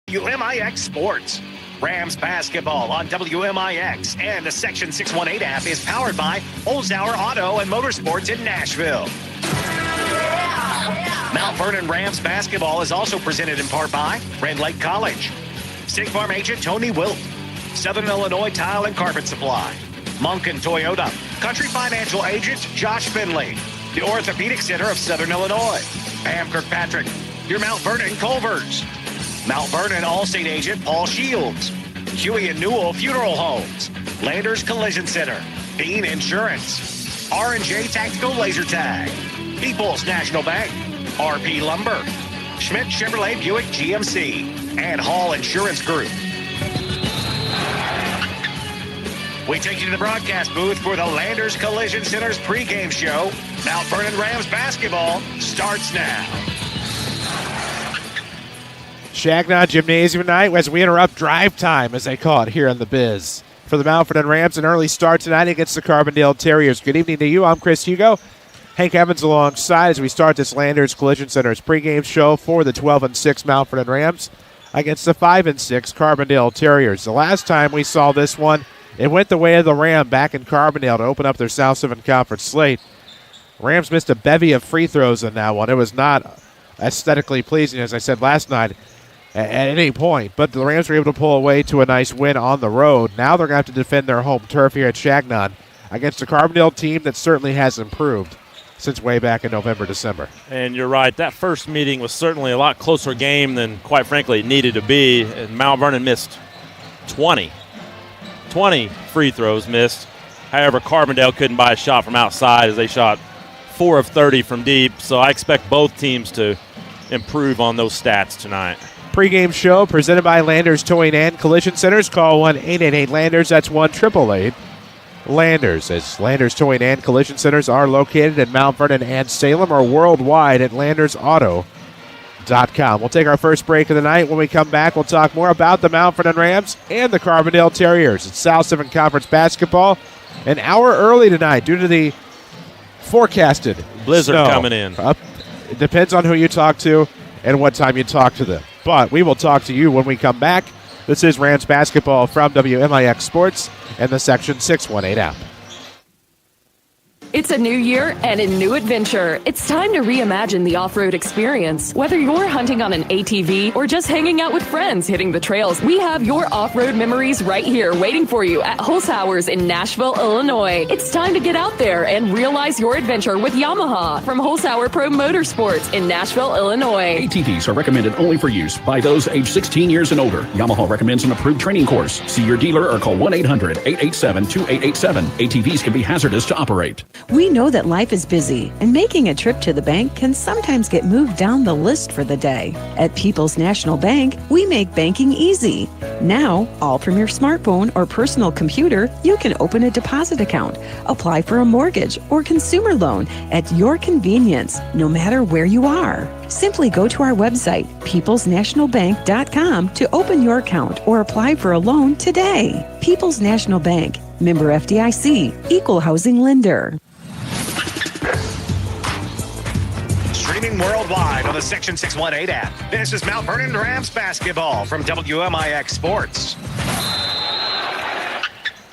WMIX Sports. Rams basketball on WMIX and the Section 618 app is powered by Holzhauer Auto and Motorsports in Nashville. Mount Vernon Rams basketball is also presented in part by Red Lake College, State Farm agent Tony Wilt, Southern Illinois Tile and Carpet Supply, Monken Toyota, Country Financial agent Josh Finley, the Orthopedic Center of Southern Illinois, Pam Kirkpatrick, your Mount Vernon Culvers, Mount Vernon Allstate agent Paul Shields, Huey and Newell Funeral Homes, Landers Collision Center, Bean Insurance, R&J Tactical Laser Tag, People's National Bank, RP Lumber, Schmidt Chevrolet Buick GMC, and Hall Insurance Group. We take you to the broadcast booth for the Landers Collision Center's pregame show. Mount Vernon Rams basketball starts now. Shagnon Gymnasium tonight as we interrupt drive time, as they call it here in the biz. For the Mount Vernon Rams, an early start tonight against the Carbondale Terriers. Good evening to you. I'm Chris Hugo. Hank Evans alongside as we start this Landers Collision Center's pregame show for the 12-6 Mount Vernon Rams against the 5-6 Carbondale Terriers. The last time we saw this one, it went the way of the Ram back in Carbondale to open up their South 7 Conference slate. Rams missed a bevy of free throws in that one. It was not aesthetically pleasing, as I said last night, at any point. But the Rams were able to pull away to a nice win on the road. Now they're going to have to defend their home turf here at Shagnon against a Carbondale team that certainly has improved since way back in November, December. And you're right. That first meeting was certainly a lot closer game than, quite frankly, it needed to be. And Mount Vernon missed 20 free throws missed. However, Carbondale couldn't buy a shot from outside as they shot 4 of 30 from deep. So I expect both teams to improve on those stats tonight. Pre-game show presented by Landers Towing and Collision Centers. Call 1-888-LANDERS. That's 1-888-LANDERS. As Landers Towing and Collision Centers are located in Mount Vernon and Salem or worldwide at LandersAuto.com. We'll take our first break of the night. When we come back, we'll talk more about the Mount Vernon Rams and the Carbondale Terriers. It's South 7 Conference basketball an hour early tonight due to the forecasted blizzard snow. Coming in. It depends on who you talk to and what time you talk to them. But we will talk to you when we come back. This is Rams basketball from WMIX Sports and the Section 618 app. It's a new year and a new adventure. It's time to reimagine the off-road experience. Whether you're hunting on an ATV or just hanging out with friends hitting the trails, we have your off-road memories right here waiting for you at Holzhauer's in Nashville, Illinois. It's time to get out there and realize your adventure with Yamaha from Holzhauer Pro Motorsports in Nashville, Illinois. ATVs are recommended only for use by those age 16 years and older. Yamaha recommends an approved training course. See your dealer or call 1-800-887-2887. ATVs can be hazardous to operate. We know that life is busy, and making a trip to the bank can sometimes get moved down the list for the day. At People's National Bank, we make banking easy. Now, all from your smartphone or personal computer, you can open a deposit account, apply for a mortgage or consumer loan at your convenience, no matter where you are. Simply go to our website, peoplesnationalbank.com, to open your account or apply for a loan today. People's National Bank, member FDIC, equal housing lender. Streaming worldwide on the Section 618 app. This is Mount Vernon Rams basketball from WMIX Sports.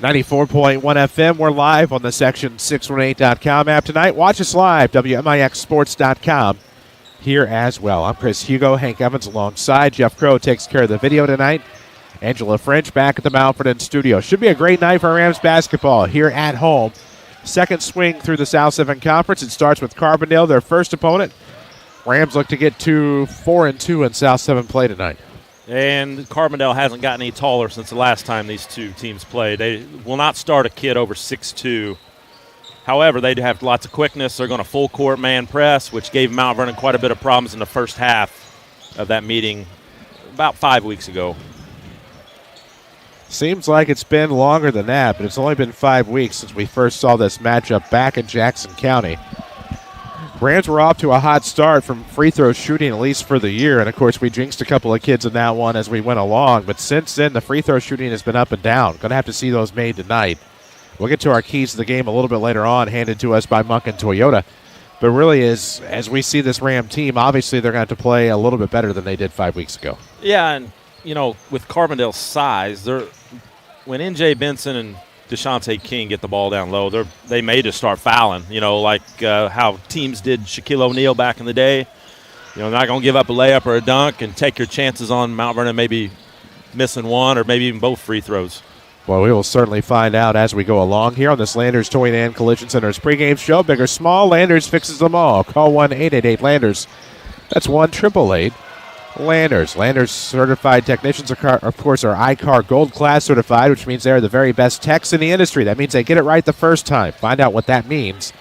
94.1 FM. We're live on the Section618.com app tonight. Watch us live, WMIXsports.com here as well. I'm Chris Hugo. Hank Evans alongside. Jeff Crow takes care of the video tonight. Angela French back at the Mount Vernon studio. Should be a great night for Rams basketball here at home. Second swing through the South 7 Conference. It starts with Carbondale, their first opponent. Rams look to get to 4-2 in South 7 play tonight. And Carbondale hasn't gotten any taller since the last time these two teams played. They will not start a kid over 6'2". However, they do have lots of quickness. They're going to full court man press, which gave Mount Vernon quite a bit of problems in the first half of that meeting about 5 weeks ago. Seems like it's been longer than that, but it's only been 5 weeks since we first saw this matchup back in Jackson County. Rams were off to a hot start from free throw shooting, at least for the year, and of course we jinxed a couple of kids in that one as we went along, but since then the free throw shooting has been up and down. Going to have to see those made tonight. We'll get to our keys to the game a little bit later on, handed to us by Monken Toyota. But really, as we see this Ram team, obviously they're going to have to play a little bit better than they did 5 weeks ago. Yeah, and with Carbondale's size, when N.J. Benson and DeShante King get the ball down low, they may just start fouling, like how teams did Shaquille O'Neal back in the day. They're not going to give up a layup or a dunk and take your chances on Mount Vernon maybe missing one or maybe even both free throws. Well, we will certainly find out as we go along here on this Landers Toy and Collision Center's pregame show. Big or small, Landers fixes them all. Call 1-888-LANDERS. That's 1-888-LANDERS. Landers certified technicians, of course, are ICAR Gold Class certified, which means they're the very best techs in the industry. That means they get it right the first time. Find out what that means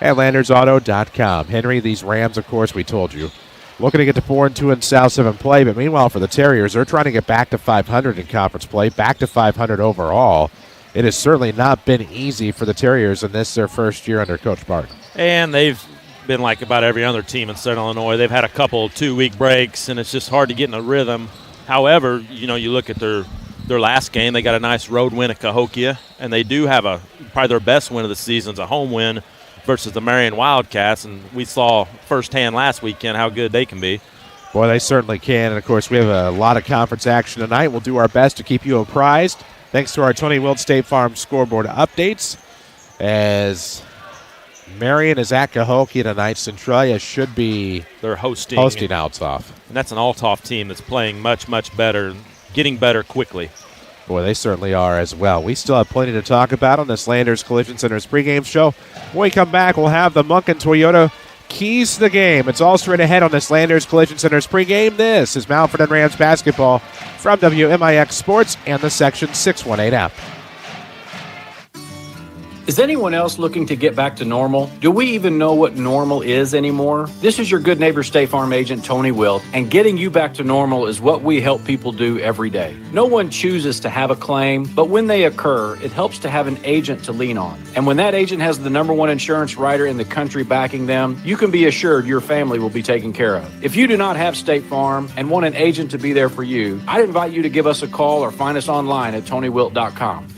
at LandersAuto.com. Henry, these Rams, of course, we told you, looking to get to 4-2 in South 7 play, but meanwhile for the Terriers, they're trying to get back to 500 in conference play, back to 500 overall. It has certainly not been easy for the Terriers in this their first year under Coach Barton. And they've been like about every other team in Southern Illinois. They've had a couple 2-week breaks, and it's just hard to get in a rhythm. However, you look at their last game, they got a nice road win at Cahokia, and they do have probably their best win of the season is a home win versus the Marion Wildcats, and we saw firsthand last weekend how good they can be. Boy, they certainly can, and of course we have a lot of conference action tonight. We'll do our best to keep you apprised. Thanks to our Tony Wilt State Farm scoreboard updates. As Marion is at Cahokia tonight, Centralia should be hosting Althoff. And that's an Althoff team that's playing much, much better, getting better quickly. Boy, they certainly are as well. We still have plenty to talk about on this Landers Collision Center's pregame show. When we come back, we'll have the Munkin Toyota keys to the game. It's all straight ahead on this Landers Collision Center's pregame. This is Mount Vernon Rams basketball from WMIX Sports and the Section 618 app. Is anyone else looking to get back to normal? Do we even know what normal is anymore? This is your good neighbor State Farm agent, Tony Wilt, and getting you back to normal is what we help people do every day. No one chooses to have a claim, but when they occur, it helps to have an agent to lean on. And when that agent has the #1 insurance writer in the country backing them, you can be assured your family will be taken care of. If you do not have State Farm and want an agent to be there for you, I'd invite you to give us a call or find us online at TonyWilt.com.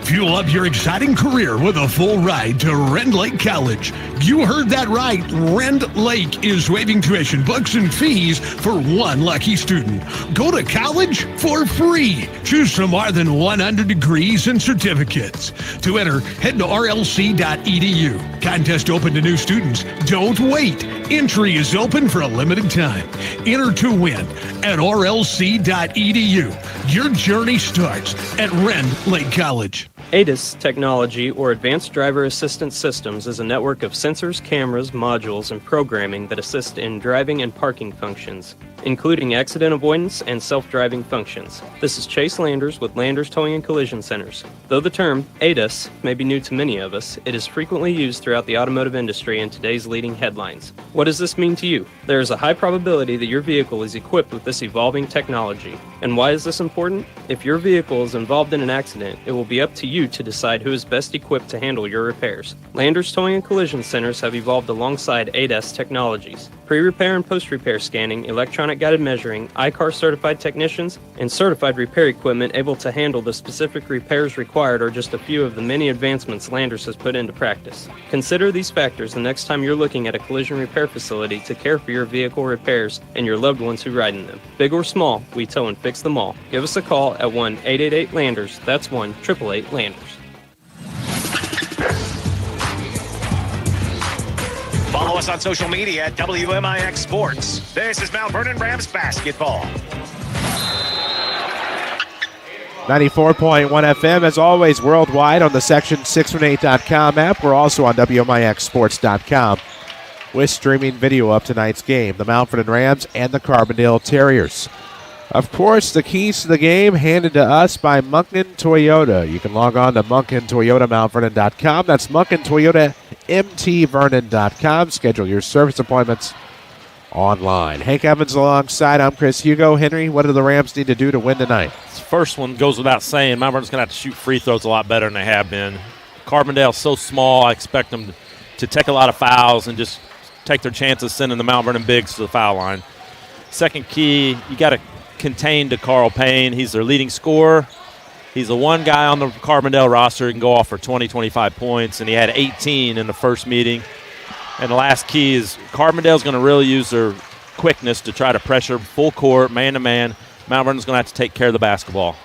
Fuel up your exciting career with a full ride to Rend Lake College. You heard that right. Rend Lake is waiving tuition, books, and fees for one lucky student. Go to college for free. Choose from more than 100 degrees and certificates. To enter, head to rlc.edu. Contest open to new students. Don't wait. Entry is open for a limited time. Enter to win at rlc.edu. Your journey starts at Rend Lake College. ADAS technology, or Advanced Driver Assistance Systems, is a network of sensors, cameras, modules, and programming that assist in driving and parking functions, including accident avoidance and self-driving functions. This is Chase Landers with Landers Towing and Collision Centers. Though the term ADAS may be new to many of us, it is frequently used throughout the automotive industry in today's leading headlines. What does this mean to you? There is a high probability that your vehicle is equipped with this evolving technology. And why is this important? If your vehicle is involved in an accident, it will be up to you to decide who is best equipped to handle your repairs. Landers Towing and Collision Centers have evolved alongside ADAS technologies. Pre-repair and post-repair scanning, electronic guided measuring, ICAR certified technicians, and certified repair equipment able to handle the specific repairs required are just a few of the many advancements Landers has put into practice. Consider these factors the next time you're looking at a collision repair facility to care for your vehicle repairs and your loved ones who ride in them. Big or small, we tow and fix them all. Give us a call at 1-888-LANDERS. That's 1-888-LANDERS. Follow us on social media at WMIX Sports. This is Mount Vernon Rams basketball. 94.1 FM, as always, worldwide on the Section618.com app. We're also on WMIXSports.com with streaming video of tonight's game, the Mount Vernon Rams and the Carbondale Terriers. Of course, the keys to the game handed to us by Munkin Toyota. You can log on to MunkinToyotaMountVernon.com. That's MunkinToyotaMTVernon.com. Schedule your service appointments online. Hank Evans alongside. I'm Chris Hugo. Henry, what do the Rams need to do to win tonight? This first one goes without saying. Mount Vernon's going to have to shoot free throws a lot better than they have been. Carbondale's so small, I expect them to take a lot of fouls and just take their chances sending the Mount Vernon bigs to the foul line. Second key, you got to contain to Carl Payne. He's their leading scorer. He's the one guy on the Carbondale roster who can go off for 20, 25 points, and he had 18 in the first meeting. And the last key is Carbondale's going to really use their quickness to try to pressure full court, man-to-man. Mount Vernon's going to have to take care of the basketball.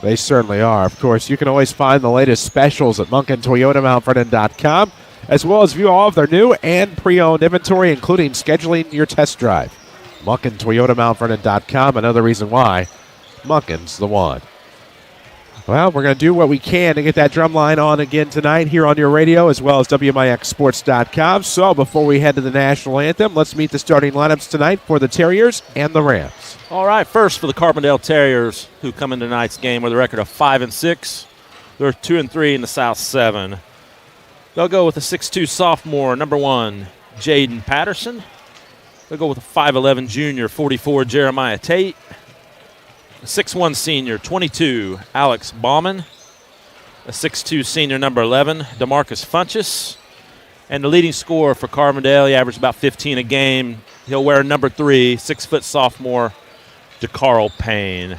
They certainly are. Of course, you can always find the latest specials at MunkinToyotaMountVernon.com, as well as view all of their new and pre-owned inventory, including scheduling your test drive. MunkinToyotaMountVernon.com, another reason why Munkin's the one. Well, we're going to do what we can to get that drum line on again tonight here on your radio, as well as WMIXSports.com. So before we head to the national anthem, let's meet the starting lineups tonight for the Terriers and the Rams. All right, first for the Carbondale Terriers, who come into tonight's game with a record of 5-6. They're 2-3 in the South 7. They'll go with a 6'2 sophomore, number 1, Jaden Patterson. They'll go with a 5'11 junior, 44, Jeremiah Tate. A 6'1 senior, 22, Alex Bauman. A 6'2 senior, number 11, DeMarcus Funchess. And the leading scorer for Carbondale, he averaged about 15 a game. He'll wear number 3, 6-foot sophomore, DeCarl Payne.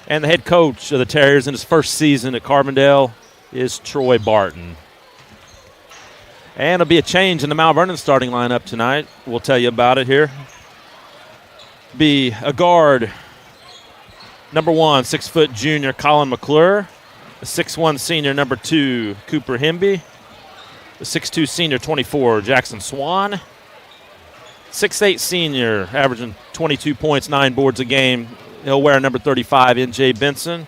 And the head coach of the Terriers in his first season at Carbondale is Troy Barton. And it'll be a change in the Mount Vernon starting lineup tonight. We'll tell you about it here. Be a guard, number 1, 6-foot junior, Colin McClure. A 6'1 senior, number 2, Cooper Hemby. A 6'2 senior, 24, Jackson Swan. 6'8 senior, averaging 22 points, 9 boards a game. He'll wear number 35, N.J. Benson.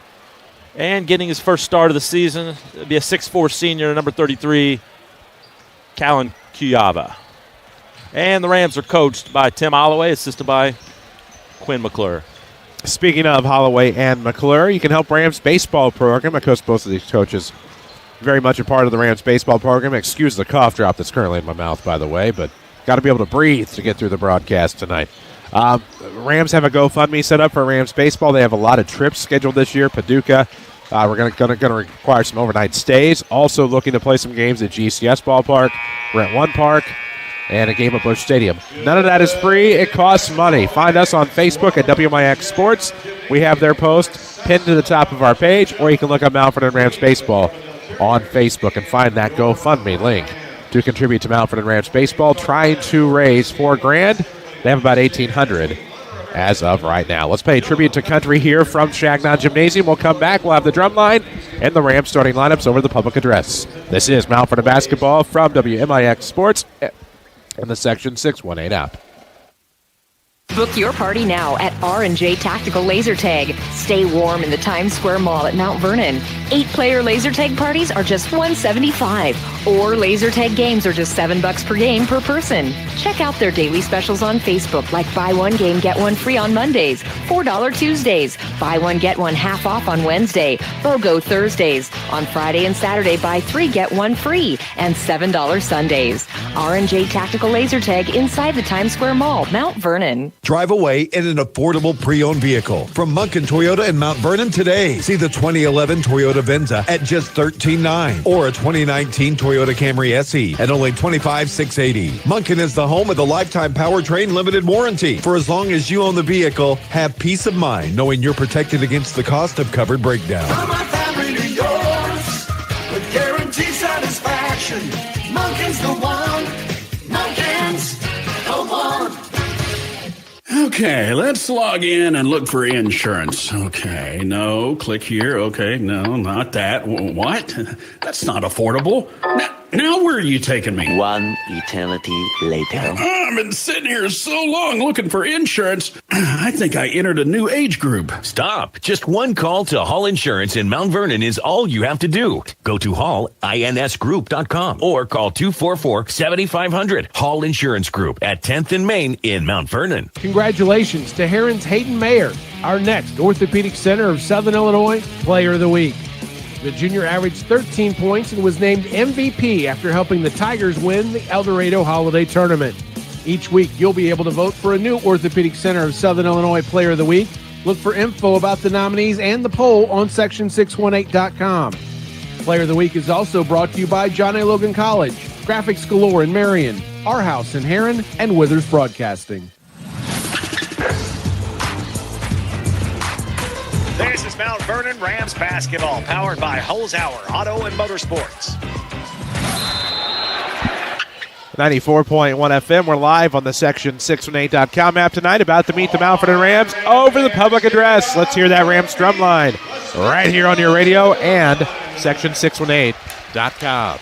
And getting his first start of the season, it'll be a 6'4 senior, number 33, Callan Cuyava. And the Rams are coached by Tim Holloway, assisted by Quinn McClure. Speaking of Holloway and McClure, you can help Rams baseball program. I coach both of these coaches. Very much a part of the Rams baseball program. Excuse the cough drop that's currently in my mouth, by the way, but got to be able to breathe to get through the broadcast tonight. Rams have a GoFundMe set up for Rams baseball. They have a lot of trips scheduled this year. Paducah. We're going to require some overnight stays. Also looking to play some games at GCS Ballpark, Brent One Park, and a game at Busch Stadium. None of that is free. It costs money. Find us on Facebook at WMIX Sports. We have their post pinned to the top of our page, or you can look up Mount Vernon Rams Baseball on Facebook and find that GoFundMe link to contribute to Mount Vernon Rams Baseball, trying to raise $4,000. They have about $1,800 as of right now. Let's pay tribute to country here from Shagnon Gymnasium. We'll come back. We'll have the drum line and the Rams starting lineups over the public address. This is Mount Vernon Basketball from WMIX Sports and the Section 618 app. Book your party now at R&J Tactical Laser Tag. Stay warm in the Times Square Mall at Mount Vernon. 8-player laser tag parties are just $175, or laser tag games are just $7 per game per person. Check out their daily specials on Facebook, like buy one game, get one free on Mondays, $4 Tuesdays, buy one, get one half off on Wednesday, BOGO Thursdays. On Friday and Saturday, buy 3, get 1 free, and $7 Sundays. R&J Tactical Laser Tag inside the Times Square Mall, Mount Vernon. Drive away in an affordable pre-owned vehicle from Munkin Toyota in Mount Vernon today. See the 2011 Toyota Venza at just $13,900 or a 2019 Toyota Camry SE at only $25,680. Munkin is the home of the lifetime powertrain limited warranty. For as long as you own the vehicle, have peace of mind knowing you're protected against the cost of covered breakdown. From my family to yours, with guaranteed satisfaction. Munkin's the one. Munkin's the one. Okay, let's log in and look for insurance. Okay, no, click here. Okay, no, not that. What? That's not affordable. Now where are you taking me? One eternity later. I've been sitting here so long looking for insurance. I think I entered a new age group. Stop. Just one call to Hall Insurance in Mount Vernon is all you have to do. Go to hallinsgroup.com or call 244-7500. Hall Insurance Group at 10th and Main in Mount Vernon. Congratulations to Heron's Hayden Mayer, our next Orthopedic Center of Southern Illinois Player of the Week. The junior averaged 13 points and was named MVP after helping the Tigers win the El Dorado Holiday Tournament. Each week, you'll be able to vote for a new Orthopedic Center of Southern Illinois Player of the Week. Look for info about the nominees and the poll on section618.com. Player of the Week is also brought to you by John A. Logan College, Graphics Galore in Marion, Our House in Heron, and Withers Broadcasting. This is Mount Vernon Rams basketball, powered by Holzhauer Auto and Motorsports. 94.1 FM. We're live on the Section618.com app tonight, about to meet the Mount Vernon Rams over the public address. Let's hear that Rams drum line right here on your radio and Section618.com.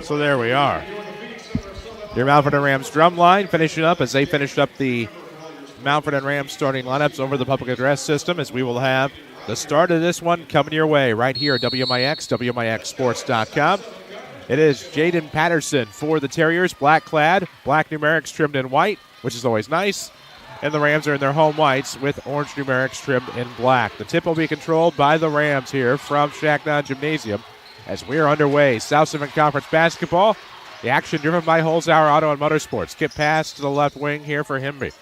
So there we are. Your Mount Vernon Rams drum line finishing up as they finished up the Mount Vernon Rams starting lineups over the public address system, as we will have the start of this one coming your way right here at WMIXsports.com. It is Jaden Patterson for the Terriers, black clad, black numerics trimmed in white, which is always nice. And the Rams are in their home whites with orange numerics trimmed in black. The tip will be controlled by the Rams here from Shacknot Gymnasium as we are underway. South 7 Conference basketball. The action driven by Holzhauer Auto and Motorsports. Skip pass to the left wing here for Himby.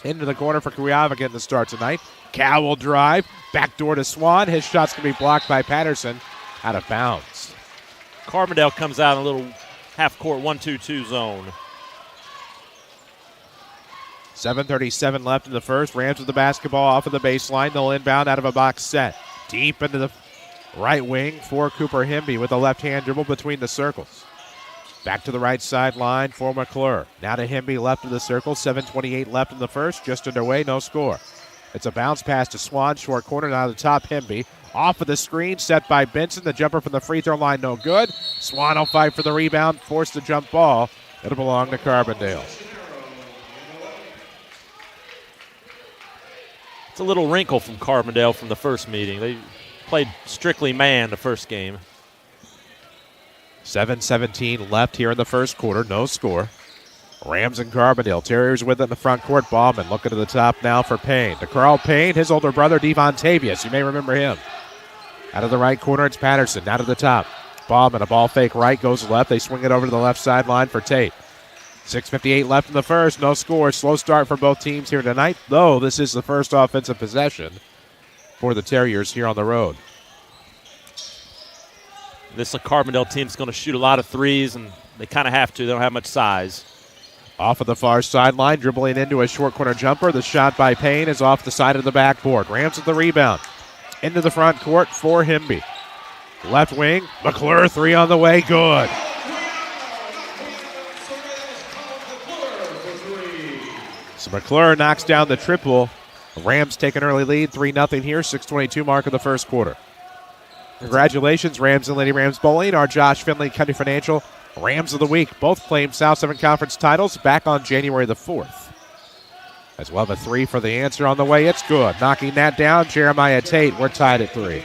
Into the corner for Cuyava getting the start tonight. Cal will drive. Backdoor to Swan. His shot's going to be blocked by Patterson. Out of bounds. Carbondale comes out in a little half-court 1-2-2 zone. 7:37 left in the first. Rams with the basketball off of the baseline. They'll inbound out of a box set. Deep into the right wing for Cooper Himby with a left-hand dribble between the circles. Back to the right sideline for McClure. Now to Himby left of the circle. 7:28 left in the first. Just underway, no score. It's a bounce pass to Swan. Short corner now to the top. Himby. Off of the screen, set by Benson. The jumper from the free throw line, no good. Swan will fight for the rebound. Force the jump ball. It'll belong to Carbondale. It's a little wrinkle from Carbondale from the first meeting. They played strictly man the first game. 7:17 left here in the first quarter. No score. Rams and Carbondale. Terriers with it in the front court. Ballman looking to the top now for Payne. To Carl Payne, his older brother, Devontavious. You may remember him. Out of the right corner, it's Patterson. Now to the top. Ballman, a ball fake right, goes left. They swing it over to the left sideline for Tate. 6:58 left in the first. No score. Slow start for both teams here tonight, though this is the first offensive possession for the Terriers here on the road. This Carbondale team's going to shoot a lot of threes, and they kind of have to. They don't have much size. Off of the far sideline, dribbling into a short corner jumper. The shot by Payne is off the side of the backboard. Rams with the rebound. Into the front court for Himby. Left wing, McClure, three on the way, good. So McClure knocks down the triple. The Rams take an early lead, 3-0 here, 6:22 mark of the first quarter. Congratulations, Rams and Lady Rams Bowling. Our Josh Finley County Financial Rams of the Week. Both claimed South 7 Conference titles back on January the 4th. As well, the three for the answer on the way. It's good. Knocking that down, Jeremiah Tate. We're tied at 3.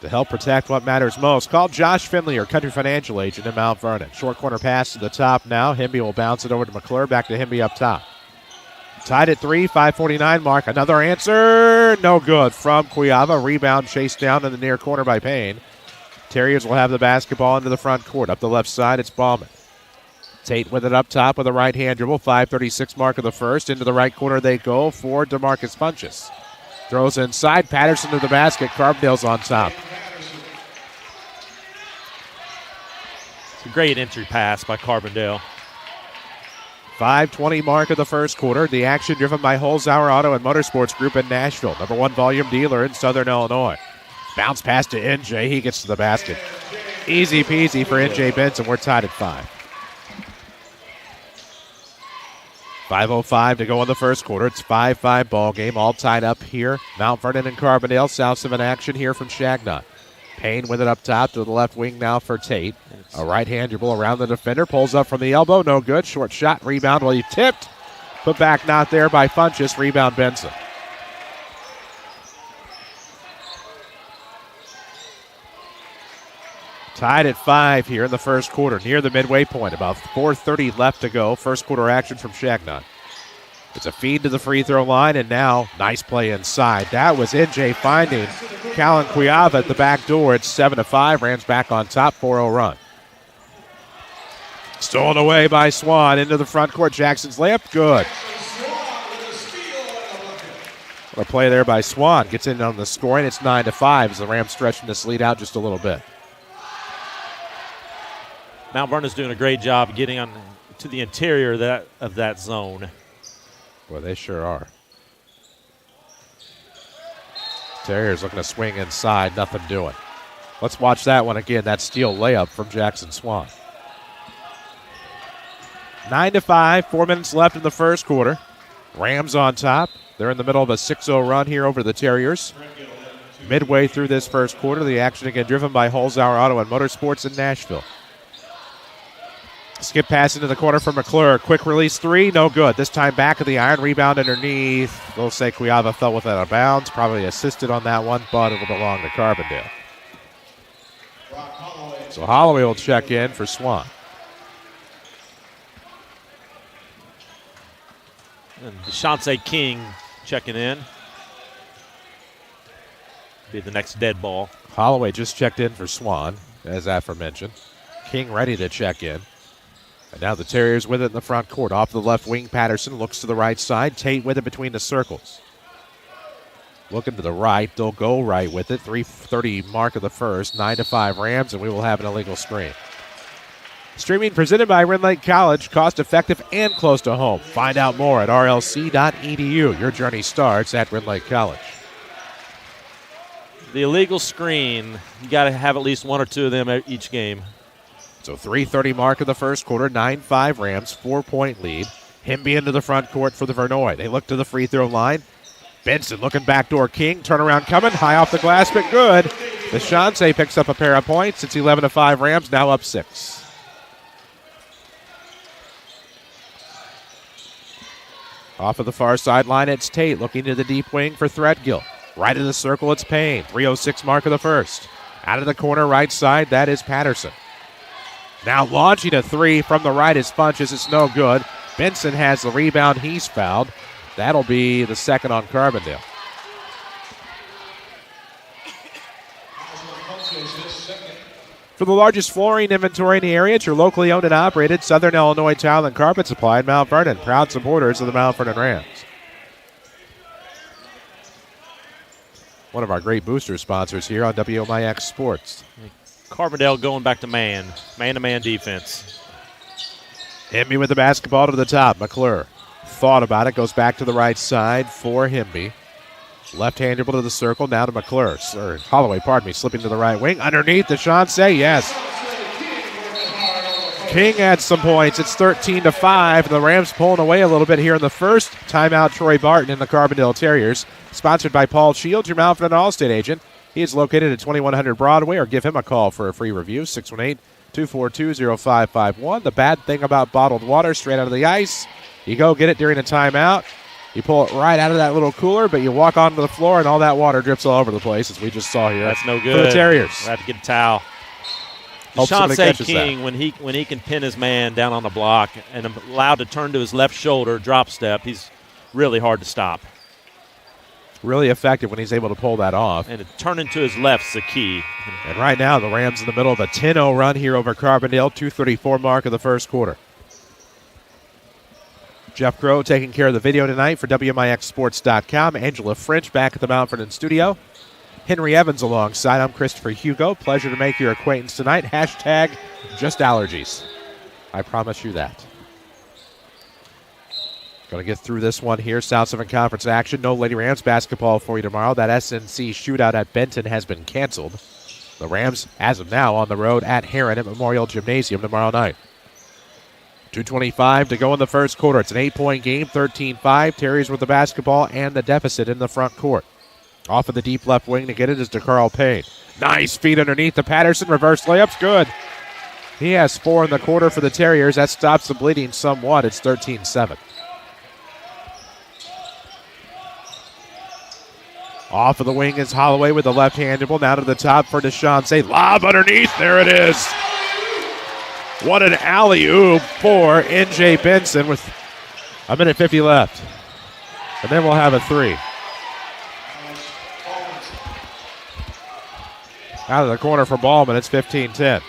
To help protect what matters most, call Josh Finley, your Country Financial agent in Mount Vernon. Short corner pass to the top now. Himby will bounce it over to McClure. Back to Himby up top. Tied at 3, 5:49 mark. Another answer. No good from Cuyava. Rebound chased down in the near corner by Payne. Terriers will have the basketball into the front court. Up the left side, it's Ballman. Tate with it up top with a right-hand dribble. 5:36 mark of the first. Into the right corner they go for DeMarcus Funches. Throws inside. Patterson to the basket. Carbondale's on top. It's a great entry pass by Carbondale. 5:20 mark of the first quarter. The action driven by Holzhauer Auto and Motorsports Group in Nashville. #1 volume dealer in Southern Illinois. Bounce pass to NJ. He gets to the basket. Easy peasy for NJ Benson. We're tied at 5. 5:05 to go in the first quarter. It's 5-5 ball game, all tied up here. Mount Vernon and Carbondale. South of an action here from Shagnon. Payne with it up top to the left wing now for Tate. A right-hand dribble around the defender. Pulls up from the elbow. No good. Short shot. Rebound while he tipped. Put back not there by Funchess. Rebound Benson. Tied at 5 here in the first quarter, near the midway point. About 4:30 left to go. First quarter action from Shagnon. It's a feed to the free throw line, and now nice play inside. That was NJ finding Callan Cuiava at the back door. It's 7-5. Rams back on top, 4-0 run. Stolen away by Swan into the front court. Jackson's layup, good. What a play there by Swan. Gets in on the scoring. It's 9-5 as the Rams stretching this lead out just a little bit. Mount Vernon's doing a great job getting on to the interior of that zone. Boy, they sure are. Terriers looking to swing inside, nothing doing. Let's watch that one again, that steal layup from Jackson Swan. 9-5, 4 minutes left in the first quarter. Rams on top. They're in the middle of a 6-0 run here over the Terriers. Midway through this first quarter, the action again driven by Holzhauer Auto and Motorsports in Nashville. Skip pass into the corner for McClure. Quick release three, no good. This time back of the iron, rebound underneath. We'll say Cuiava fell with it out of bounds. Probably assisted on that one, but it'll belong to Carbondale. So Holloway will check in for Swan. And Deshaunte King checking in. Be the next dead ball. Holloway just checked in for Swan, as aforementioned. King ready to check in. And now the Terriers with it in the front court. Off the left wing, Patterson looks to the right side. Tate with it between the circles. Looking to the right. They'll go right with it. 3:30 mark of the first. 9-5 Rams, and we will have an illegal screen. Streaming presented by Rend Lake College. Cost effective and close to home. Find out more at rlc.edu. Your journey starts at Rend Lake College. The illegal screen, you got to have at least one or two of them each game. So 3:30 mark of the first quarter, 9-5 Rams, 4-point lead. Himby into the front court for the Vernoy. They look to the free throw line. Benson looking backdoor King. Turnaround coming. High off the glass, but good. Deshaunte picks up a pair of points. It's 11-5 Rams, now up 6. Off of the far sideline, it's Tate looking to the deep wing for Threadgill. Right in the circle, it's Payne. 3:06 mark of the first. Out of the corner right side, that is Patterson. Now launching a three from the right is Funchess. It's no good. Benson has the rebound. He's fouled. That'll be the second on Carbondale. For the largest flooring inventory in the area, it's your locally owned and operated Southern Illinois Tile and Carpet Supply in Mount Vernon. Proud supporters of the Mount Vernon Rams. One of our great booster sponsors here on WMIX Sports. Carbondale going back to man-to-man defense. Himby with the basketball to the top. McClure thought about it, goes back to the right side for Himby. Left-hand dribble to the circle, now to McClure. Holloway, slipping to the right wing. Underneath, Deshaunte, yes. King adds some points. It's 13-5. The Rams pulling away a little bit here in the first. Timeout, Troy Barton and the Carbondale Terriers. Sponsored by Paul Shields, your Mount Vernon Allstate agent. He is located at 2100 Broadway, or give him a call for a free review, 618-242-0551. The bad thing about bottled water straight out of the ice, you go get it during a timeout. You pull it right out of that little cooler, but you walk onto the floor, and all that water drips all over the place, as we just saw here. That's no good. For the Terriers. We'll have to get a towel. Deshaunte King, when he can pin his man down on the block and allowed to turn to his left shoulder, drop step, he's really hard to stop. Really effective when he's able to pull that off. And to turn into his left's the key. And right now, the Rams in the middle of a 10-0 run here over Carbondale, 2:34 mark of the first quarter. Jeff Crow taking care of the video tonight for WMIXSports.com. Angela French back at the Mount Vernon studio. Henry Evans alongside. I'm Christopher Hugo. Pleasure to make your acquaintance tonight. Hashtag just allergies. I promise you that. Going to get through this one here. South 7 Conference action. No Lady Rams basketball for you tomorrow. That SNC shootout at Benton has been canceled. The Rams, as of now, on the road at Heron at Memorial Gymnasium tomorrow night. 2:25 to go in the first quarter. It's an 8-point game, 13-5. Terriers with the basketball and the deficit in the front court. Off of the deep left wing to get it is DeCarl Payne. Nice feed underneath the Patterson. Reverse layup's good. He has 4 in the quarter for the Terriers. That stops the bleeding somewhat. It's 13-7. Off of the wing is Holloway with the left-hand dribble. Now to the top for DeShante. Lob underneath. There it is. What an alley-oop for N.J. Benson with a minute 50 left. And then we'll have a 3. Out of the corner for Ballman. It's 15-10.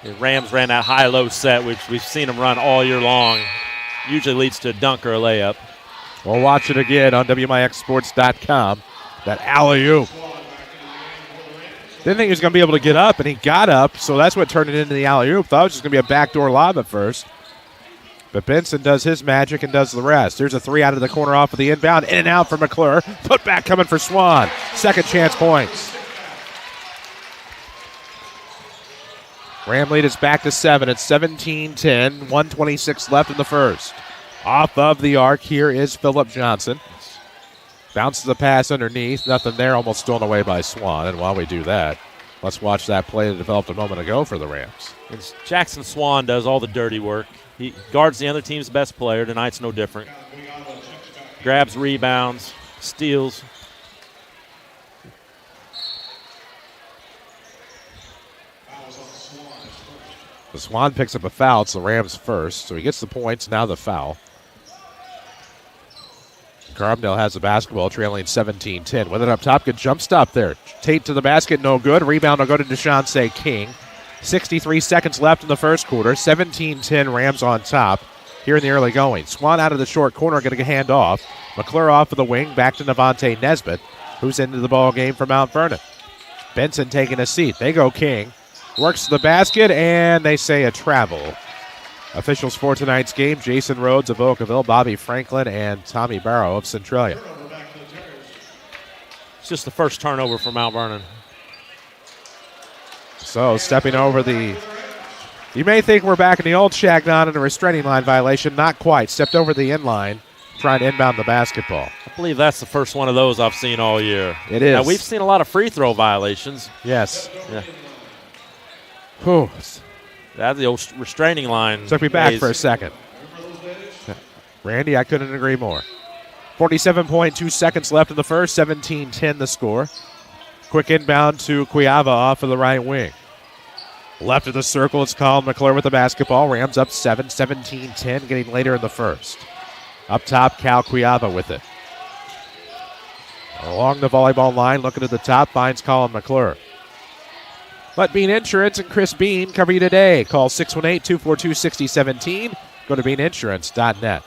The Rams ran that high-low set, which we've seen them run all year long. Usually leads to a dunk or a layup. We'll watch it again on WMIXsports.com. That alley-oop. Didn't think he was going to be able to get up, and he got up, so that's what turned it into the alley-oop. Thought it was just going to be a backdoor lob at first. But Benson does his magic and does the rest. There's a 3 out of the corner off of the inbound. In and out for McClure. Put back coming for Swan. Second chance points. Ram lead is back to 7. It's 17-10. 1:26 left in the first. Off of the arc here is Phillip Johnson. Bounces the pass underneath. Nothing there. Almost stolen away by Swan. And while we do that, let's watch that play that developed a moment ago for the Rams. And Jackson Swan does all the dirty work. He guards the other team's best player. Tonight's no different. Grabs rebounds, steals. The Swan picks up a foul. It's the Rams first. So he gets the points. Now the foul. Carbondale has the basketball, trailing 17-10. With it up top, good jump stop there. Tate to the basket, no good. Rebound will go to DeShante King. 63 seconds left in the first quarter. 17-10, Rams on top here in the early going. Swan out of the short corner, going to hand off. McClure off of the wing, back to Navante Nesbitt, who's into the ball game for Mount Vernon. Benson taking a seat. They go King. Works the basket, and they say a travel. Officials for tonight's game, Jason Rhodes of Oakville, Bobby Franklin, and Tommy Barrow of Centralia. It's just the first turnover for Mount Vernon. So stepping over the, you may think we're back in the old Shagnon in a restraining line violation. Not quite. Stepped over the inline, trying to inbound the basketball. I believe that's the first one of those I've seen all year. It is. Now, we've seen a lot of free throw violations. Yes. Yeah. Whew. That's the old restraining line. Took me back for a second. Randy, I couldn't agree more. 47.2 seconds left in the first. 17-10 the score. Quick inbound to Cuiava off of the right wing. Left of the circle, it's Colin McClure with the basketball. Rams up 7, 17-10, getting later in the first. Up top, Cal Cuiava with it. Along the volleyball line, looking at the top, finds Colin McClure. Let Bean Insurance and Chris Bean cover you today. Call 618-242-6017. Go to beaninsurance.net.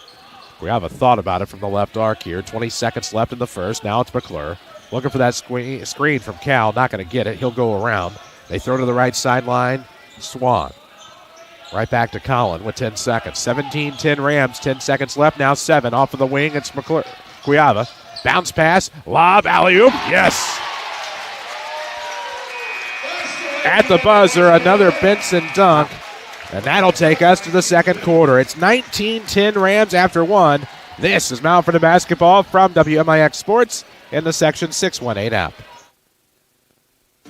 Cuiava thought about it from the left arc here. 20 seconds left in the first. Now it's McClure. Looking for that screen from Cal. Not going to get it. He'll go around. They throw to the right sideline. Swan. Right back to Colin with 10 seconds. 17-10 Rams. 10 seconds left. Now 7. Off of the wing. It's McClure. Cuiava. Bounce pass. Lob. Alley-oop. Yes. At the buzzer, another Benson dunk. And that'll take us to the second quarter. It's 19-10 Rams after 1. This is Mount Vernon basketball from WMIX Sports in the Section 618 app.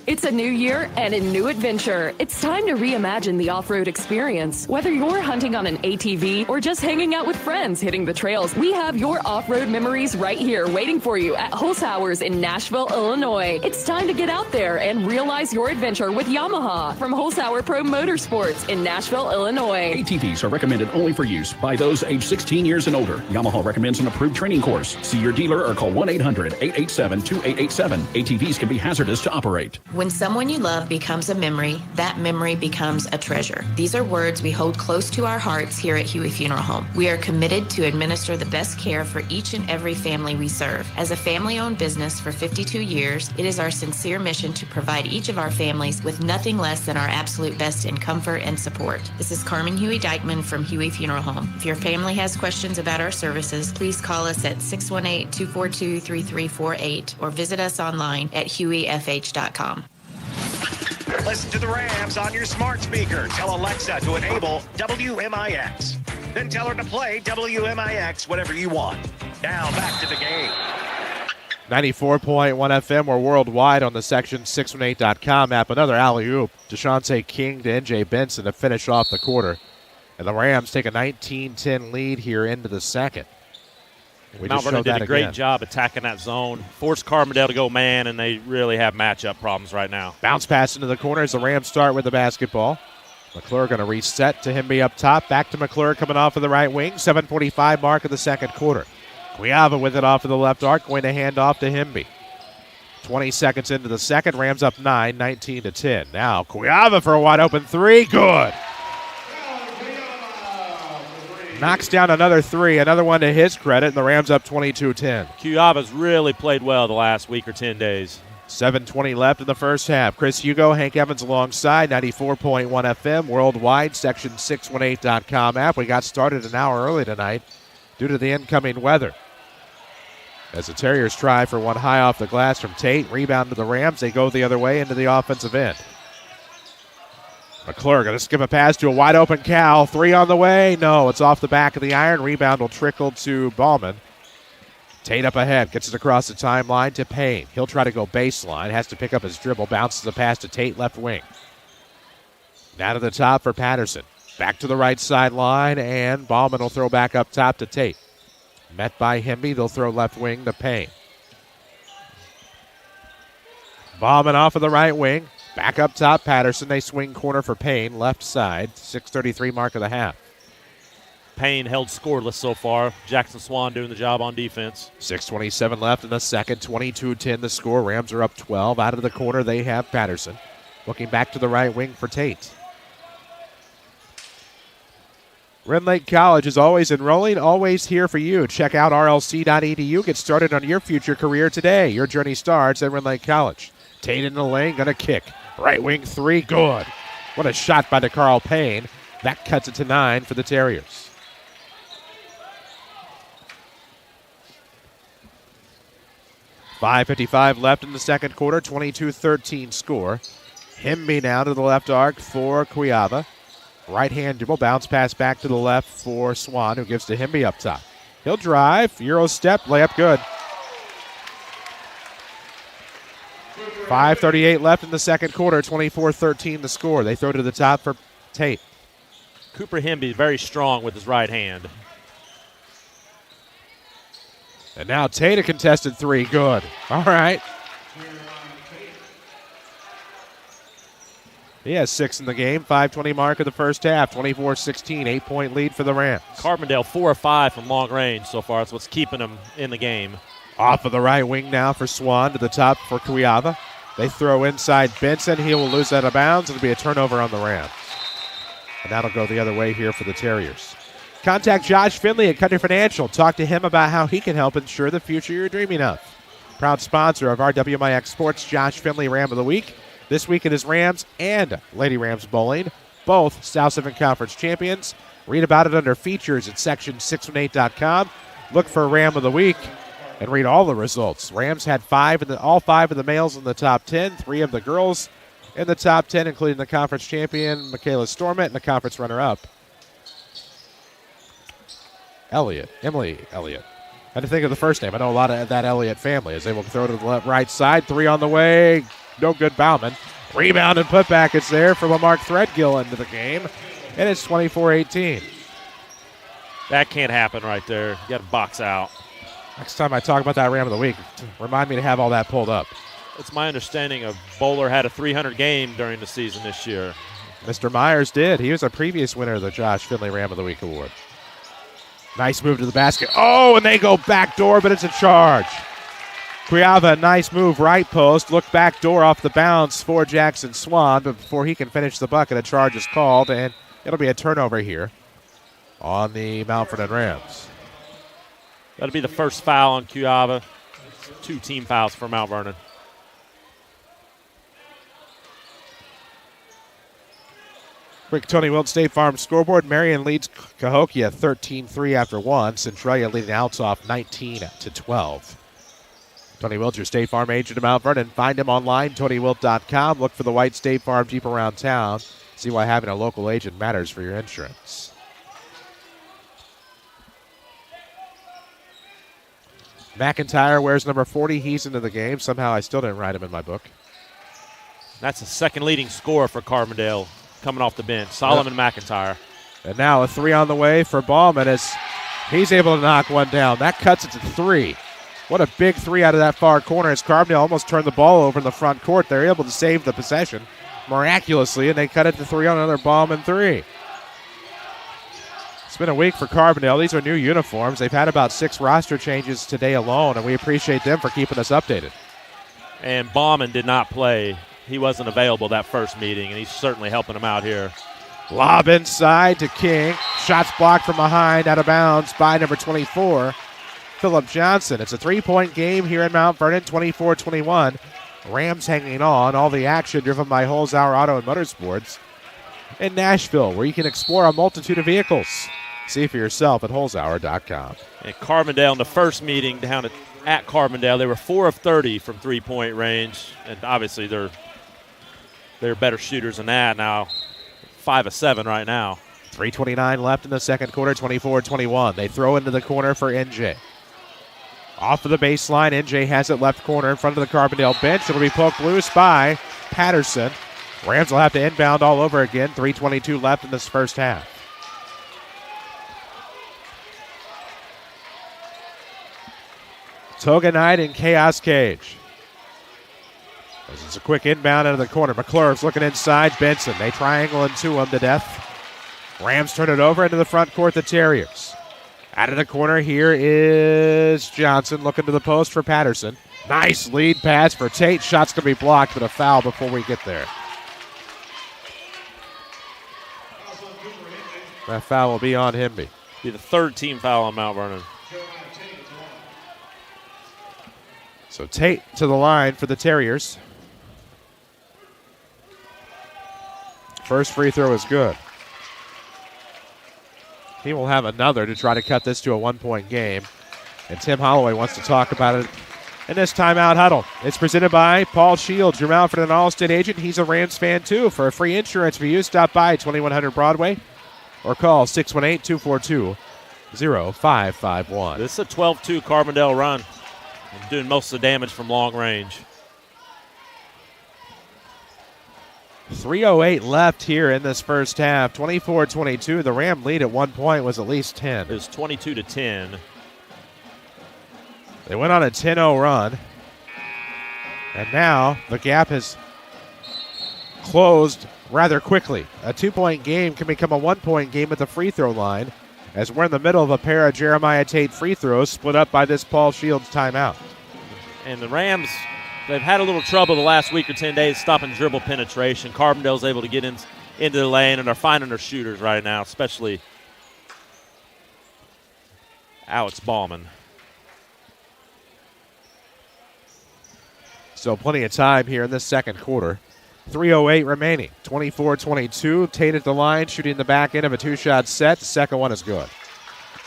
It's a new year and a new adventure. It's time to reimagine the off-road experience. Whether you're hunting on an ATV or just hanging out with friends hitting the trails, we have your off-road memories right here waiting for you at Holzhauer's in Nashville, Illinois. It's time to get out there and realize your adventure with Yamaha from Holzhauer Pro Motorsports in Nashville, Illinois. ATVs are recommended only for use by those age 16 years and older. Yamaha recommends an approved training course. See your dealer or call 1-800-887-2887. ATVs can be hazardous to operate. When someone you love becomes a memory, that memory becomes a treasure. These are words we hold close to our hearts here at Huey Funeral Home. We are committed to administer the best care for each and every family we serve. As a family-owned business for 52 years, it is our sincere mission to provide each of our families with nothing less than our absolute best in comfort and support. This is Carmen Huey Dykeman from Huey Funeral Home. If your family has questions about our services, please call us at 618-242-3348 or visit us online at hueyfh.com. Listen to the Rams on your smart speaker. Tell Alexa to enable WMIX. Then tell her to play WMIX whenever you want. Now back to the game. 94.1 FM. We're worldwide on the section618.com app. Another alley-oop. Deshaunte King to N.J. Benson to finish off the quarter. And the Rams take a 19-10 lead here into the second. Mount Vernon did a great job attacking that zone. Forced Carbondale to go man, and they really have matchup problems right now. Bounce pass into the corner as the Rams start with the basketball. McClure going to reset to Himby up top. Back to McClure coming off of the right wing. 7:45 mark of the second quarter. Cuiava with it off of the left arc, going to hand off to Himby. 20 seconds into the second. Rams up 9, 19-10. Now Cuiava for a wide open three. Good. Knocks down another three, another one to his credit, and the Rams up 22-10. Cuiava's really played well the last week or 10 days. 7:20 left in the first half. Chris Hugo, Hank Evans alongside, 94.1 FM, worldwide, section618.com app. We got started an hour early tonight due to the incoming weather. As the Terriers try for one high off the glass from Tate, rebound to the Rams. They go the other way into the offensive end. McClure going to skip a pass to a wide-open Cal. Three on the way. No, it's off the back of the iron. Rebound will trickle to Ballman. Tate up ahead. Gets it across the timeline to Payne. He'll try to go baseline. Has to pick up his dribble. Bounces the pass to Tate, left wing. Now to the top for Patterson. Back to the right sideline, and Ballman will throw back up top to Tate. Met by Himby. They'll throw left wing to Payne. Ballman off of the right wing. Back up top, Patterson. They swing corner for Payne, left side. 6:33 mark of the half. Payne held scoreless so far. Jackson Swan doing the job on defense. 6:27 left in the second. 22-10 the score. Rams are up 12. Out of the corner, they have Patterson. Looking back to the right wing for Tate. Rend Lake College is always enrolling, always here for you. Check out rlc.edu. Get started on your future career today. Your journey starts at Rend Lake College. Tate in the lane, going to kick. Right wing three, good. What a shot by DeCarl Payne. That cuts it to 9 for the Terriers. .55 left in the second quarter, 22-13 score. Himby now to the left arc for Cuiava. Right-hand dribble, bounce pass back to the left for Swan, who gives to Himby up top. He'll drive, Euro step, layup good. 5:38 left in the second quarter, 24-13 the score. They throw to the top for Tate. Cooper Himby very strong with his right hand. And now Tate a contested three, good. All right. He has 6 in the game, 5:20 mark of the first half, 24-16, 8-point lead for the Rams. Carbondale 4 of 5 from long range so far. That's what's keeping them in the game. Off of the right wing now for Swan, to the top for Cuiava. They throw inside Benson. He will lose that out of bounds. It'll be a turnover on the Rams. And that'll go the other way here for the Terriers. Contact Josh Finley at Country Financial. Talk to him about how he can help ensure the future you're dreaming of. Proud sponsor of our WMIX Sports, Josh Finley Ram of the Week. This week it is Rams and Lady Rams Bowling, both South 7 Conference champions. Read about it under features at section618.com. Look for Ram of the Week and read all the results. Rams had all 5 of the males in the top 10, 3 of the girls in the top 10, including the conference champion, Michaela Stormont, and the conference runner-up, Emily Elliott. I had to think of the first name. I know a lot of that Elliott family as they will throw to the right side. 3 on the way. No good, Bauman. Rebound and putback. It's there from a Mark Threadgill into the game. And it's 24-18. That can't happen right there. You got to box out. Next time I talk about that Ram of the Week, remind me to have all that pulled up. It's my understanding of Bowler had a 300 game during the season this year. Mr. Myers did. He was a previous winner of the Josh Finley Ram of the Week award. Nice move to the basket. Oh, and they go backdoor, but it's a charge. Cuiava, nice move, right post. Look back door off the bounce for Jackson Swan, but before he can finish the bucket, a charge is called, and it'll be a turnover here on the Mount Vernon Rams. That'll be the first foul on Cuiava. 2 team fouls for Mount Vernon. Quick Tony Wilt State Farm scoreboard. Marion leads Cahokia 13-3 after 1. Centralia leading Altsoff 19-12. Tony Wilt, your State Farm agent of Mount Vernon. Find him online, TonyWilt.com. Look for the white State Farm Jeep around town. See why having a local agent matters for your insurance. McIntyre wears number 40. He's into the game. Somehow I still didn't write him in my book. That's the second leading scorer for Carbondale coming off the bench. Solomon McIntyre. And now a 3 on the way for Ballman as he's able to knock one down. That cuts it to 3. What a big 3 out of that far corner as Carbondale almost turned the ball over in the front court. They're able to save the possession miraculously, and they cut it to 3 on another Ballman 3. It's been a week for Carbondale. These are new uniforms. They've had about 6 roster changes today alone, and we appreciate them for keeping us updated. And Bauman did not play. He wasn't available that first meeting, and he's certainly helping them out here. Lob inside to King. Shots blocked from behind, out of bounds by number 24, Phillip Johnson. It's a 3-point game here in Mount Vernon, 24-21. Rams hanging on. All the action driven by Holzhauer Auto and Motorsports in Nashville, where you can explore a multitude of vehicles. See for yourself at holzhauer.com. And Carbondale in the first meeting down at Carbondale, they were 4 of 30 from 3-point range, and obviously they're better shooters than that now. 5 of 7 right now. 3:29 left in the second quarter, 24-21. They throw into the corner for NJ. Off of the baseline, NJ has it left corner in front of the Carbondale bench. It'll be poked loose by Patterson. Rams will have to inbound all over again. 3:22 left in this first half. Toga Knight in Chaos Cage. This is a quick inbound out of the corner. McClure's looking inside. Benson, they triangle into him to death. Rams turn it over into the front court, the Terriers. Out of the corner here is Johnson looking to the post for Patterson. Nice lead pass for Tate. Shot's going to be blocked, but a foul before we get there. That foul will be on Himby. Be the third team foul on Mount Vernon. So Tate to the line for the Terriers. First free throw is good. He will have another to try to cut this to a 1-point game. And Tim Holloway wants to talk about it in this timeout huddle. It's presented by Paul Shields, your Mount Vernon All-State agent. He's a Rams fan, too. For a free insurance for you, stop by 2100 Broadway or call 618-242-0551. This is a 12-2 Carbondale run. Doing most of the damage from long range. 3:08 left here in this first half. 24-22. The Ram lead at 1 point was at least 10. It was 22-10. They went on a 10-0 run. And now the gap has closed rather quickly. A 2-point game can become a 1-point game at the free throw line, as we're in the middle of a pair of Jeremiah Tate free throws split up by this Paul Shields timeout. And the Rams, they've had a little trouble the last week or 10 days stopping dribble penetration. Carbondale's able to get into the lane, and they're finding their shooters right now, especially Alex Ballman. So plenty of time here in this second quarter. 3:08 remaining. 24-22. Tate at the line, shooting the back end of a 2-shot set. The second one is good.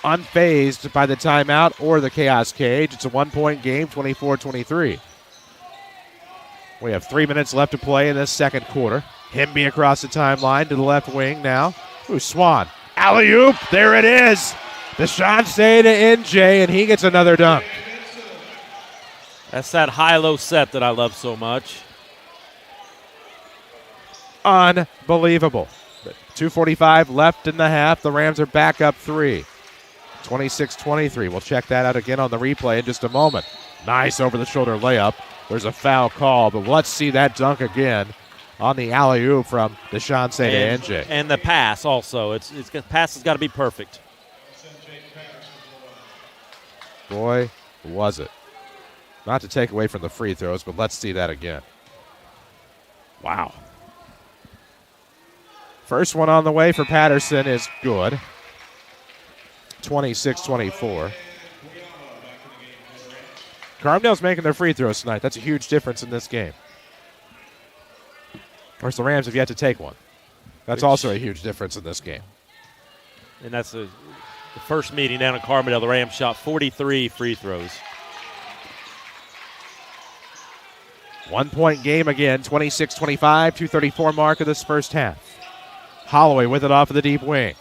Unfazed by the timeout or the Chaos Cage. It's a 1-point game, 24-23. We have 3 minutes left to play in this second quarter. Himby across the timeline to the left wing now. Ooh, Swan. Alley-oop. There it is. Deshaunte to NJ, and he gets another dunk. That's that high-low set that I love so much. Unbelievable. 2:45 left in the half. The Rams are back up 3. 26-23. We'll check that out again on the replay in just a moment. Nice over-the-shoulder layup. There's a foul call, but let's see that dunk again on the alley-oop from Deshaunte to NJ. And the pass also. The pass has got to be perfect. Boy, was it. Not to take away from the free throws, but let's see that again. Wow. First one on the way for Patterson is good. 26-24. Carbondale's making their free throws tonight. That's a huge difference in this game. Of course, the Rams have yet to take one. That's also a huge difference in this game. And that's the first meeting down in Carbondale. The Rams shot 43 free throws. 1 point game again, 26-25, 2:34 mark of this first half. Holloway with it off of the deep wing.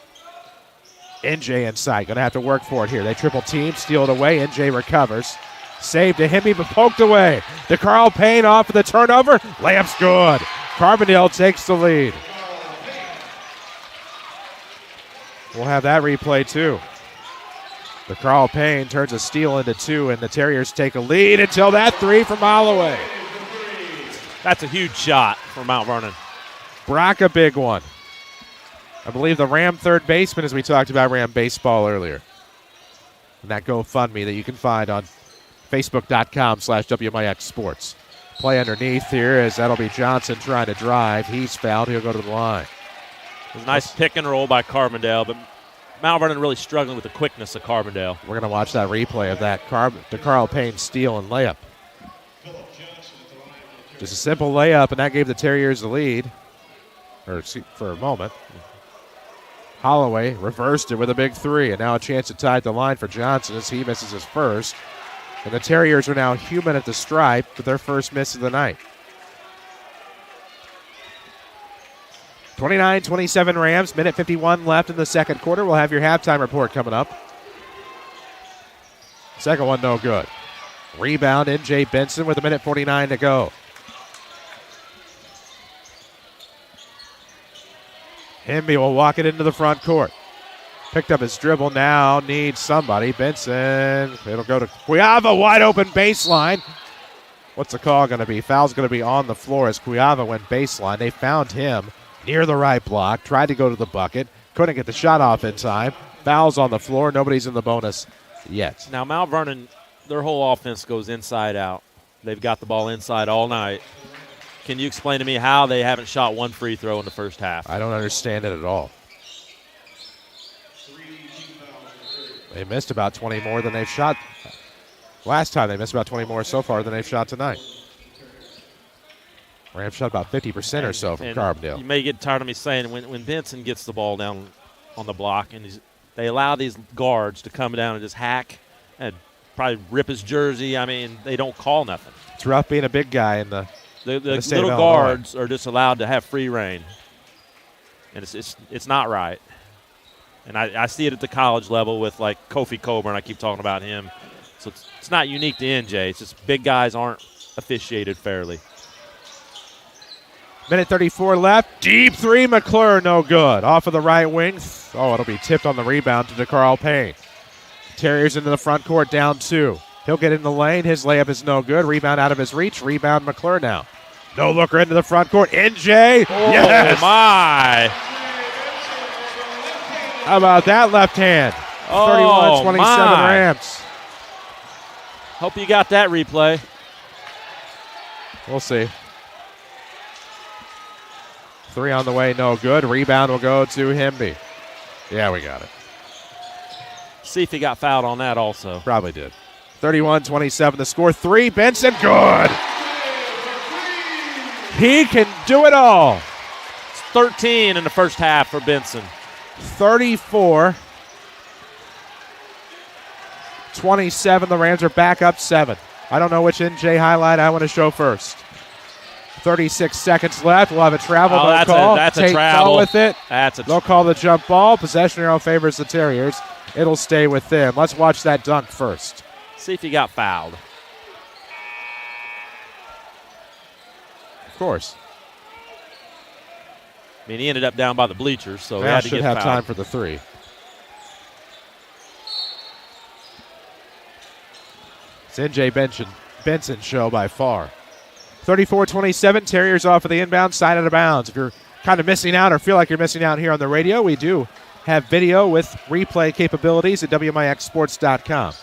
NJ inside, going to have to work for it here. They triple team, steal it away. NJ recovers. Saved to Hemby, but poked away. To Carl Payne off of the turnover. Layup's good. Carbondale takes the lead. We'll have that replay too. The Carl Payne turns a steal into 2, and the Terriers take a lead until that 3 from Holloway. That's a huge shot for Mount Vernon. Brock, a big one. I believe the Ram third baseman, as we talked about Ram baseball earlier. And that GoFundMe that you can find on Facebook.com/WMIX Sports. Play underneath here as that'll be Johnson trying to drive. He's fouled. He'll go to the line. It was a nice pick and roll by Carbondale, but Mount Vernon really struggling with the quickness of Carbondale. We're going to watch that replay of that the Carl Payne steal and layup. Just a simple layup, and that gave the Terriers the lead for a moment. Holloway reversed it with a big 3, and now a chance to tie the line for Johnson as he misses his first. And the Terriers are now human at the stripe with their first miss of the night. 29-27 Rams, minute 51 left in the second quarter. We'll have your halftime report coming up. Second one, no good. Rebound, NJ Benson with a minute 49 to go. Hemby will walk it into the front court. Picked up his dribble now, needs somebody. Benson, it'll go to Cuiava, wide open baseline. What's the call going to be? Foul's going to be on the floor as Cuiava went baseline. They found him near the right block, tried to go to the bucket, couldn't get the shot off in time. Foul's on the floor, nobody's in the bonus yet. Now Mount Vernon, their whole offense goes inside out. They've got the ball inside all night. Can you explain to me how they haven't shot one free throw in the first half? I don't understand it at all. They missed about 20 more than they've shot. Last time they missed about 20 more so far than they've shot tonight. Rams shot about 50% or so from Carbondale. You may get tired of me saying when Benson gets the ball down on the block and they allow these guards to come down and just hack and probably rip his jersey. I mean, they don't call nothing. It's rough being a big guy in the little guards are just allowed to have free reign, and it's not right. And I see it at the college level with like Kofi Coburn. I keep talking about him, so it's not unique to NJ. It's just big guys aren't officiated fairly. Minute 34 left. Deep 3, McClure, no good. Off of the right wing. Oh, it'll be tipped on the rebound to DeCarl Payne. Terriers into the front court, down 2. He'll get in the lane. His layup is no good. Rebound out of his reach. Rebound McClure now. No looker into the front court. NJ. Oh, yes! my. How about that left hand? 31-27 Rams. Hope you got that replay. We'll see. 3 on the way, no good. Rebound will go to Hemby. Yeah, we got it. See if he got fouled on that also. Probably did. 31-27 the score. 3, Benson, good. He can do it all. It's 13 in the first half for Benson. 34-27. The Rams are back up 7. I don't know which NJ highlight I want to show first. 36 seconds left. We'll have a travel. Oh, that's a travel. With it. They'll call the jump ball. Possession arrow favors the Terriers. It'll stay with them. Let's watch that dunk first. See if he got fouled. Of course. I mean, he ended up down by the bleachers, so he now had to should get have fouled. time for the 3. It's NJ Benson show by far. 34-27, Terriers off of the inbound side out of bounds. If you're kind of missing out or feel like you're missing out here on the radio, we do have video with replay capabilities at WMIXsports.com.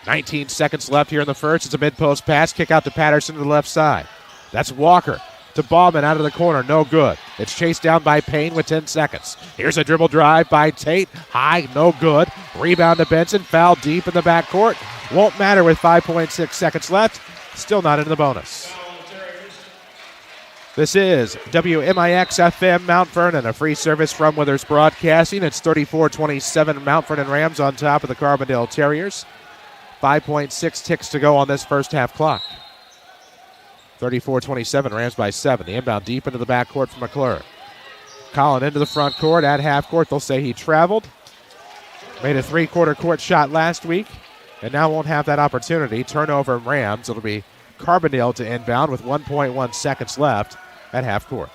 19 seconds left here in the first. It's a mid-post pass. Kick out to Patterson to the left side. That's Walker to Bauman out of the corner. No good. It's chased down by Payne with 10 seconds. Here's a dribble drive by Tate. High, no good. Rebound to Benson. Foul deep in the backcourt. Won't matter with 5.6 seconds left. Still not in the bonus. This is WMIX-FM Mount Vernon, a free service from Withers Broadcasting. It's 34-27 Mount Vernon Rams on top of the Carbondale Terriers. 5.6 ticks to go on this first half clock. 34-27, Rams by 7. The inbound deep into the backcourt from McClure. Collin into the front court. At half court, they'll say he traveled. Made a three-quarter court shot last week, and now won't have that opportunity. Turnover Rams. It'll be Carbondale to inbound with 1.1 seconds left at half court.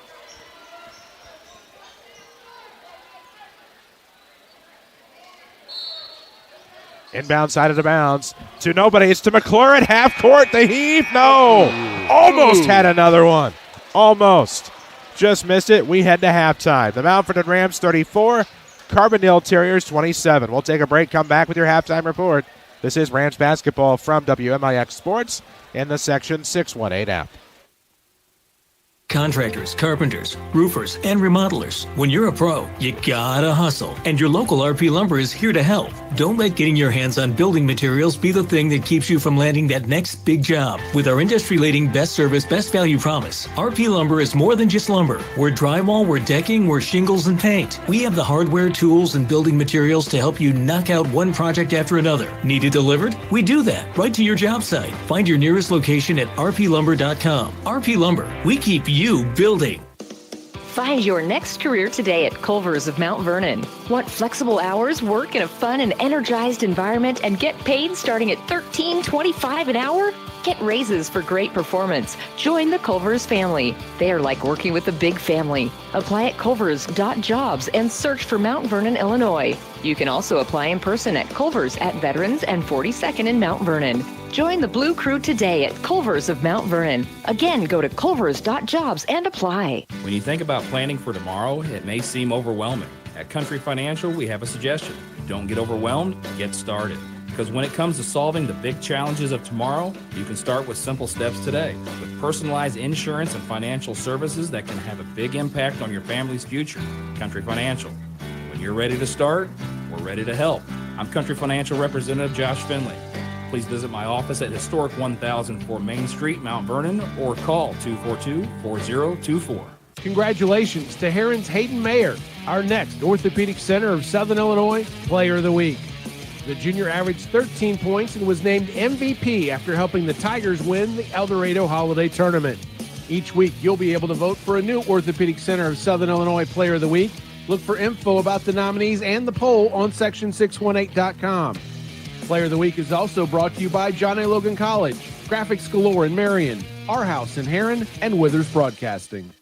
Inbound side of the bounds to nobody. It's to McClure at half court. The heave. No. Almost had another one. Almost. Just missed it. We head to halftime. The Mount Vernon Rams 34, Carbondale Terriers 27. We'll take a break. Come back with your halftime report. This is Rams basketball from WMIX Sports in the Section 618 app. Contractors, carpenters, roofers, and remodelers. When you're a pro, you gotta hustle. And your local RP Lumber is here to help. Don't let getting your hands on building materials be the thing that keeps you from landing that next big job. With our industry-leading best service, best value promise, RP Lumber is more than just lumber. We're drywall, we're decking, we're shingles and paint. We have the hardware, tools, and building materials to help you knock out one project after another. Need it delivered? We do that right to your job site. Find your nearest location at rplumber.com. RP Lumber, we keep you building. Find your next career today at Culver's of Mount Vernon. Want flexible hours, work in a fun and energized environment, and get paid starting at $13.25 an hour? Get raises for great performance. Join the Culver's family. They are like working with a big family. Apply at culvers.jobs and search for Mount Vernon, Illinois. You can also apply in person at Culver's at Veterans and 42nd in Mount Vernon. Join the Blue Crew today at Culver's of Mount Vernon. Again, go to culvers.jobs and apply. When you think about planning for tomorrow, it may seem overwhelming. At Country Financial, we have a suggestion. Don't get overwhelmed, get started. Because when it comes to solving the big challenges of tomorrow, you can start with simple steps today. With personalized insurance and financial services that can have a big impact on your family's future. Country Financial. When you're ready to start, we're ready to help. I'm Country Financial Representative Josh Finley. Please visit my office at Historic 1004 Main Street, Mount Vernon, or call 242-4024. Congratulations to Heron's Hayden Mayer, our next Orthopedic Center of Southern Illinois Player of the Week. The junior averaged 13 points and was named MVP after helping the Tigers win the El Dorado Holiday Tournament. Each week, you'll be able to vote for a new Orthopedic Center of Southern Illinois Player of the Week. Look for info about the nominees and the poll on section618.com. Player of the Week is also brought to you by John A. Logan College, Graphics Galore in Marion, Our House in Heron, and Withers Broadcasting.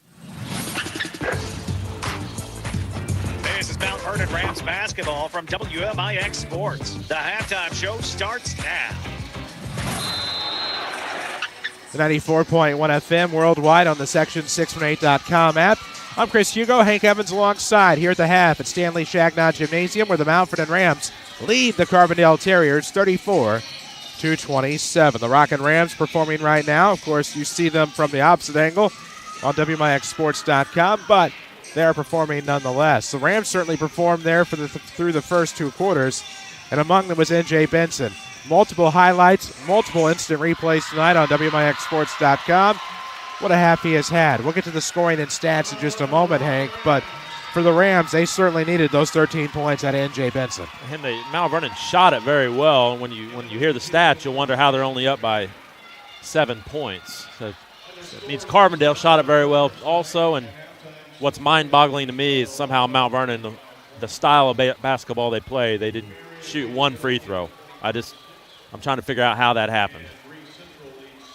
This is Mount Vernon Rams basketball from WMIX Sports. The halftime show starts now. 94.1 FM worldwide on the section618.com app. I'm Chris Hugo. Hank Evans alongside here at the half at Stanley Shagnot Gymnasium, where the Mount Vernon Rams lead the Carbondale Terriers 34-27. The Rockin' Rams performing right now. Of course, you see them from the opposite angle on WMIXsports.com, but they are performing nonetheless. The Rams certainly performed there through the first two quarters, and among them was N.J. Benson. Multiple highlights, multiple instant replays tonight on WMIXsports.com. What a half he has had. We'll get to the scoring and stats in just a moment, Hank, but for the Rams, they certainly needed those 13 points out of N.J. Benson. And Mount Vernon shot it very well. And when you hear the stats, you'll wonder how they're only up by 7 points. So it means Carbondale shot it very well also. And what's mind-boggling to me is somehow Mount Vernon, the style of basketball they play, they didn't shoot one free throw. I'm trying to figure out how that happened.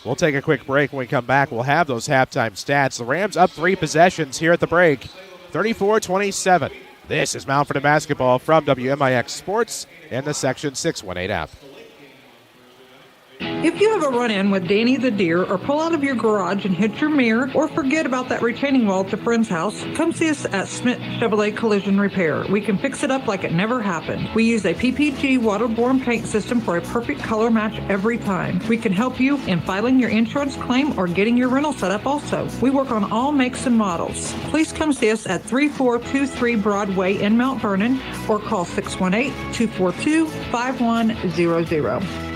We'll take a quick break. When we come back, we'll have those halftime stats. The Rams up 3 possessions here at the break, 34-27. This is Mount Vernon basketball from WMIX Sports and the Section 618 app. If you have a run-in with Danny the Deer or pull out of your garage and hit your mirror or forget about that retaining wall at a friend's house, come see us at Smith Chevrolet Collision Repair. We can fix it up like it never happened. We use a PPG waterborne paint system for a perfect color match every time. We can help you in filing your insurance claim or getting your rental set up also. We work on all makes and models. Please come see us at 3423 Broadway in Mount Vernon or call 618-242-5100.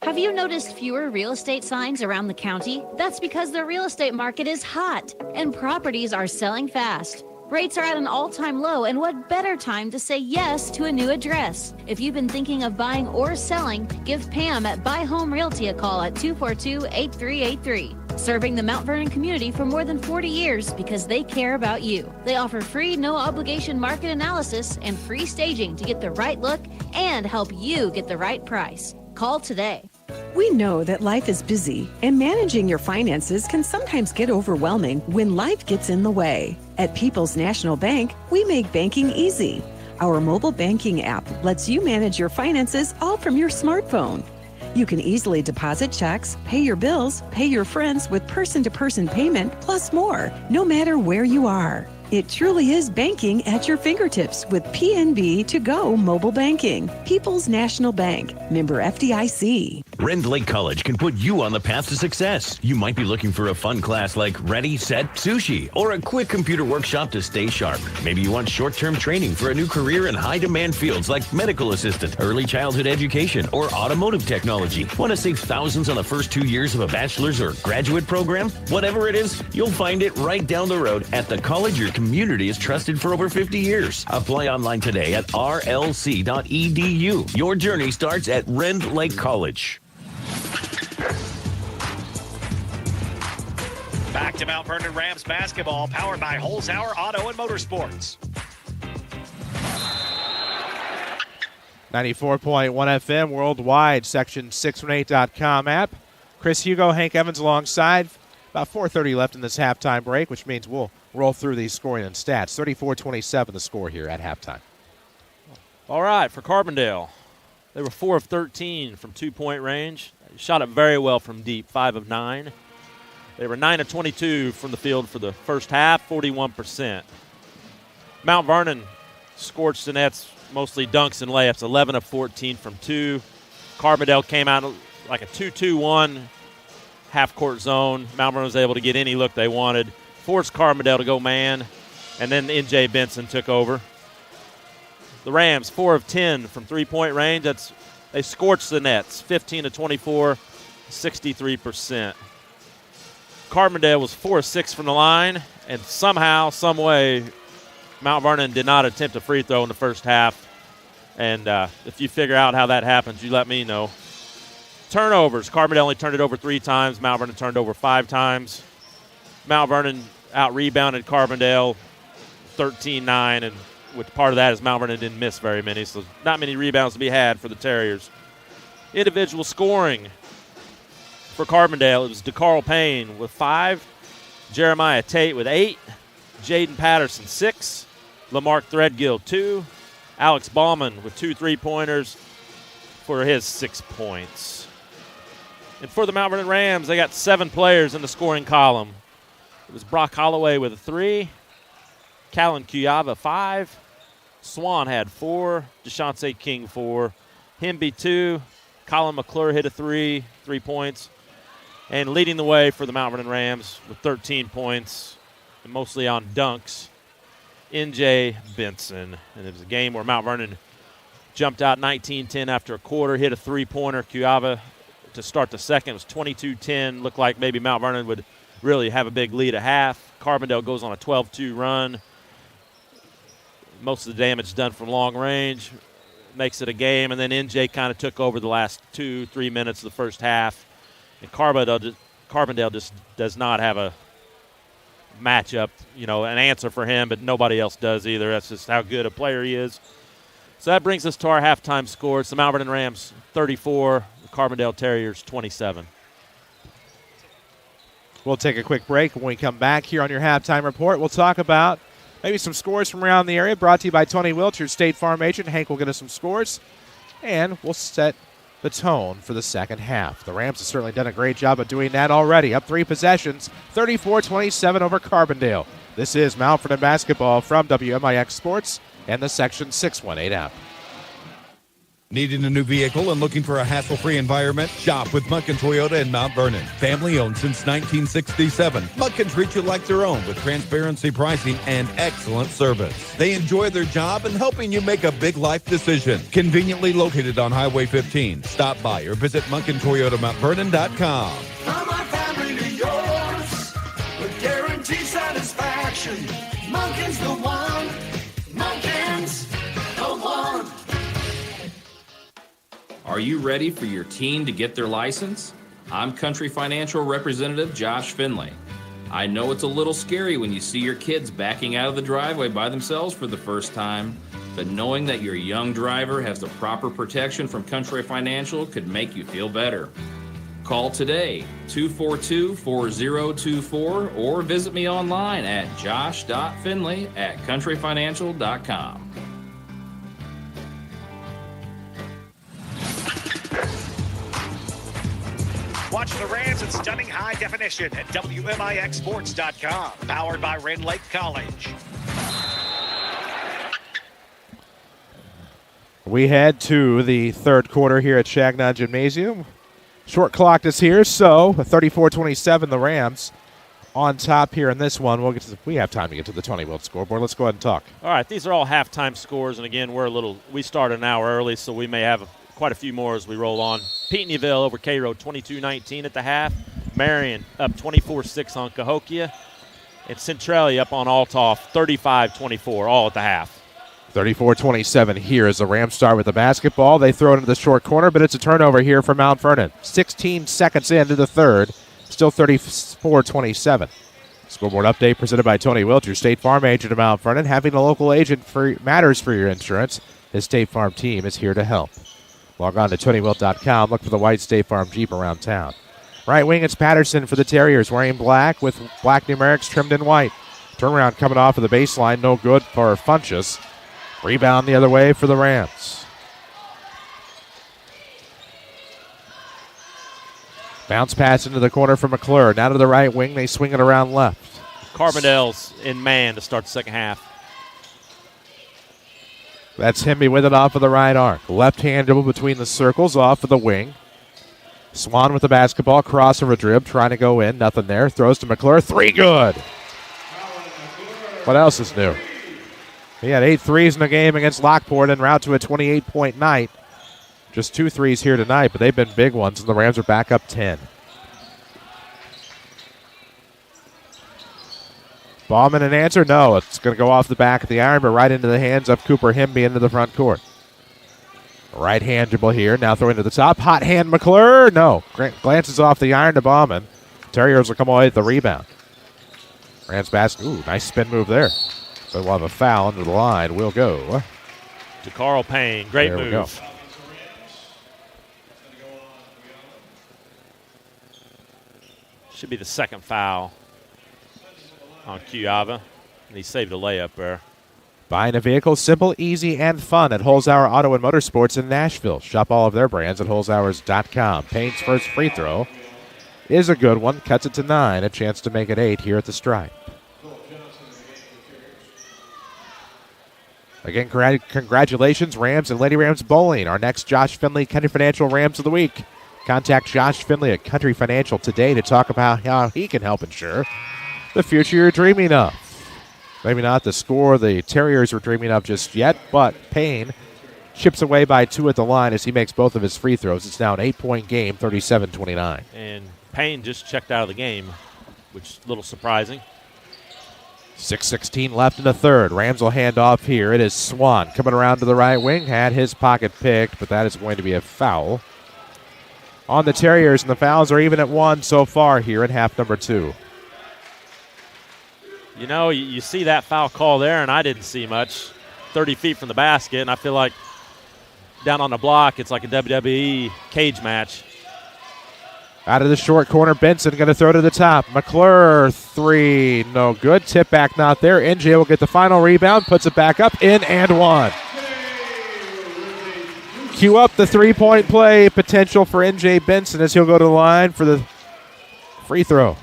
Have you noticed fewer real estate signs around the county? That's because the real estate market is hot and properties are selling fast. Rates are at an all-time low, and what better time to say yes to a new address? If you've been thinking of buying or selling, give Pam at Buy Home Realty a call at 242-8383. Serving the Mount Vernon community for more than 40 years because they care about you. They offer free, no-obligation market analysis and free staging to get the right look and help you get the right price. Call today. We know that life is busy, and managing your finances can sometimes get overwhelming when life gets in the way. At People's National Bank, we make banking easy. Our mobile banking app lets you manage your finances all from your smartphone. You can easily deposit checks, pay your bills, pay your friends with person-to-person payment, plus more, no matter where you are. It truly is banking at your fingertips with PNB To Go mobile banking. People's National Bank, member FDIC. Rend Lake College can put you on the path to success. You might be looking for a fun class like Ready, Set, Sushi, or a quick computer workshop to stay sharp. Maybe you want short-term training for a new career in high-demand fields like medical assistant, early childhood education, or automotive technology. Want to save thousands on the first 2 years of a bachelor's or graduate program? Whatever it is, you'll find it right down the road at the college your community is trusted for over 50 years. Apply online today at rlc.edu. Your journey starts at Rend Lake College. Back to Mount Vernon Rams basketball, powered by Holzhauer Auto and Motorsports. 94.1 FM worldwide, section 618.com app. Chris Hugo, Hank Evans alongside. About 4:30 left in this halftime break, which means we'll roll through these scoring and stats. 34-27 the score here at halftime. All right, for Carbondale, they were 4 of 13 from two-point range. They shot it very well from deep, 5 of 9. They were 9 of 22 from the field for the first half, 41%. Mount Vernon scorched the nets, mostly dunks and layups, 11 of 14 from 2. Carbondale came out like a 2-2-1 half-court zone. Mount Vernon was able to get any look they wanted, forced Carbondale to go man, and then N.J. Benson took over. The Rams, 4 of 10 from three-point range. They scorched the nets, 15 of 24, 63%. Carbondale was 4 of 6 from the line, and somehow, some way, Mount Vernon did not attempt a free throw in the first half. And if you figure out how that happens, you let me know. Turnovers. Carbondale only turned it over 3 times. Mount Vernon turned over 5 times. Mount Vernon out-rebounded Carbondale 13-9, and with part of that is Mount Vernon didn't miss very many, so not many rebounds to be had for the Terriers. Individual scoring for Carbondale, it was DeCarl Payne with 5, Jeremiah Tate with 8, Jaden Patterson 6, Lamarck Threadgill 2, Alex Ballman with 2 3-pointers for his 6 points. And for the Mount Vernon Rams, they got 7 players in the scoring column. It was Brock Holloway with a 3, Callan Cuyava 5, Swan had 4, DeShonte King 4, Hemby 2, Colin McClure hit a 3 points, and leading the way for the Mount Vernon Rams with 13 points, and mostly on dunks, N.J. Benson. And it was a game where Mount Vernon jumped out 19-10 after a quarter, hit a 3-pointer. Cuyava to start the second was 22-10. Looked like maybe Mount Vernon would really have a big lead at half. Carbondale goes on a 12-2 run. Most of the damage done from long range. Makes it a game, and then NJ kind of took over the last 2-3 minutes of the first half. And Carbondale just does not have a matchup, an answer for him, but nobody else does either. That's just how good a player he is. So that brings us to our halftime score. It's the Mount Vernon Rams 34, the Carbondale Terriers 27. We'll take a quick break. When we come back here on your halftime report, we'll talk about maybe some scores from around the area, brought to you by Tony Wilt, your State Farm agent. Hank will get us some scores, and we'll set the tone for the second half. The Rams have certainly done a great job of doing that already. Up 3 possessions, 34-27 over Carbondale. This is Mount Vernon basketball from WMIX Sports and the Section 618 app. Needing a new vehicle and looking for a hassle-free environment? Shop with Munkin Toyota in Mount Vernon. Family-owned since 1967. Munkin treats you like their own with transparency pricing and excellent service. They enjoy their job and helping you make a big life decision. Conveniently located on Highway 15. Stop by or visit MunkinToyotaMountVernon.com. From our family to yours, with guaranteed satisfaction. Munkin's the one. Munkin's the one. Are you ready for your teen to get their license? I'm Country Financial Representative Josh Finley. I know it's a little scary when you see your kids backing out of the driveway by themselves for the first time, but knowing that your young driver has the proper protection from Country Financial could make you feel better. Call today, 242-4024, or visit me online at josh.finley@countryfinancial.com. Watch the Rams in stunning high definition at WMIXsports.com. Powered by Rend Lake College. We head to the third quarter here at Shagnon Gymnasium. Short clock is here, so 34-27, the Rams on top here in this one. We have time to get to the 20-wheel scoreboard. Let's go ahead and talk. All right, these are all halftime scores, and again, we start an hour early, so we may have quite a few more as we roll on. Petenyville over Cairo, 22-19 at the half. Marion up 24-6 on Cahokia. And Centralia up on Althoff, 35-24, all at the half. 34-27 here as the Rams start with the basketball. They throw it into the short corner, but it's a turnover here for Mount Vernon. 16 seconds into the third, still 34-27. Scoreboard update presented by Tony Wilt, your State Farm agent of Mount Vernon. Having a local agent matters for your insurance. His State Farm team is here to help. Log on to TonyWilt.com. Look for the white State Farm Jeep around town. Right wing, it's Patterson for the Terriers, wearing black with black numerics trimmed in white. Turnaround coming off of the baseline, no good for Funchess. Rebound the other way for the Rams. Bounce pass into the corner for McClure. Now to the right wing, they swing it around left. Carbondale's in man to start the second half. That's Hemby with it off of the right arc. Left-hand dribble between the circles off of the wing. Swan with the basketball. Crossover dribble trying to go in. Nothing there. Throws to McClure. 3 good. What else is new? He had 8 threes in the game against Lockport en route to a 28-point night. Just 2 threes here tonight, but they've been big ones, and the Rams are back up 10. Bauman an answer? No, it's going to go off the back of the iron, but right into the hands of Cooper Hemby into the front court. Right hand dribble here, now throwing to the top. Hot hand McClure? No. Glances off the iron to Bauman. Terriers will come away with the rebound. Rams basket. Ooh, nice spin move there. So we'll have a foul under the line. We'll go to Carl Payne. Great move. We go. Should be the second foul on Cuava, and he saved a layup there. Buying a vehicle, simple, easy, and fun at Holzhauer Auto and Motorsports in Nashville. Shop all of their brands at holzhauers.com. Payne's first free throw is a good one. Cuts it to 9. A chance to make it 8 here at the Stripe. Again, congratulations, Rams and Lady Rams Bowling. Our next Josh Finley Country Financial Rams of the Week. Contact Josh Finley at Country Financial today to talk about how he can help ensure the future you're dreaming of. Maybe not the score the Terriers are dreaming of just yet, but Payne chips away by 2 at the line as he makes both of his free throws. It's now an 8-point game, 37-29. And Payne just checked out of the game, which is a little surprising. 6:16 left in the third. Rams will hand off here. It is Swan coming around to the right wing. Had his pocket picked, but that is going to be a foul on the Terriers, and the fouls are even at 1 so far here in half number 2. You know, you see that foul call there, and I didn't see much. 30 feet from the basket, and I feel like down on the block, it's like a WWE cage match. Out of the short corner, Benson going to throw to the top. McClure, 3, no good. Tip back not there. NJ will get the final rebound, puts it back up, in and 1. Cue up the three-point play potential for N.J. Benson as he'll go to the line for the free throw.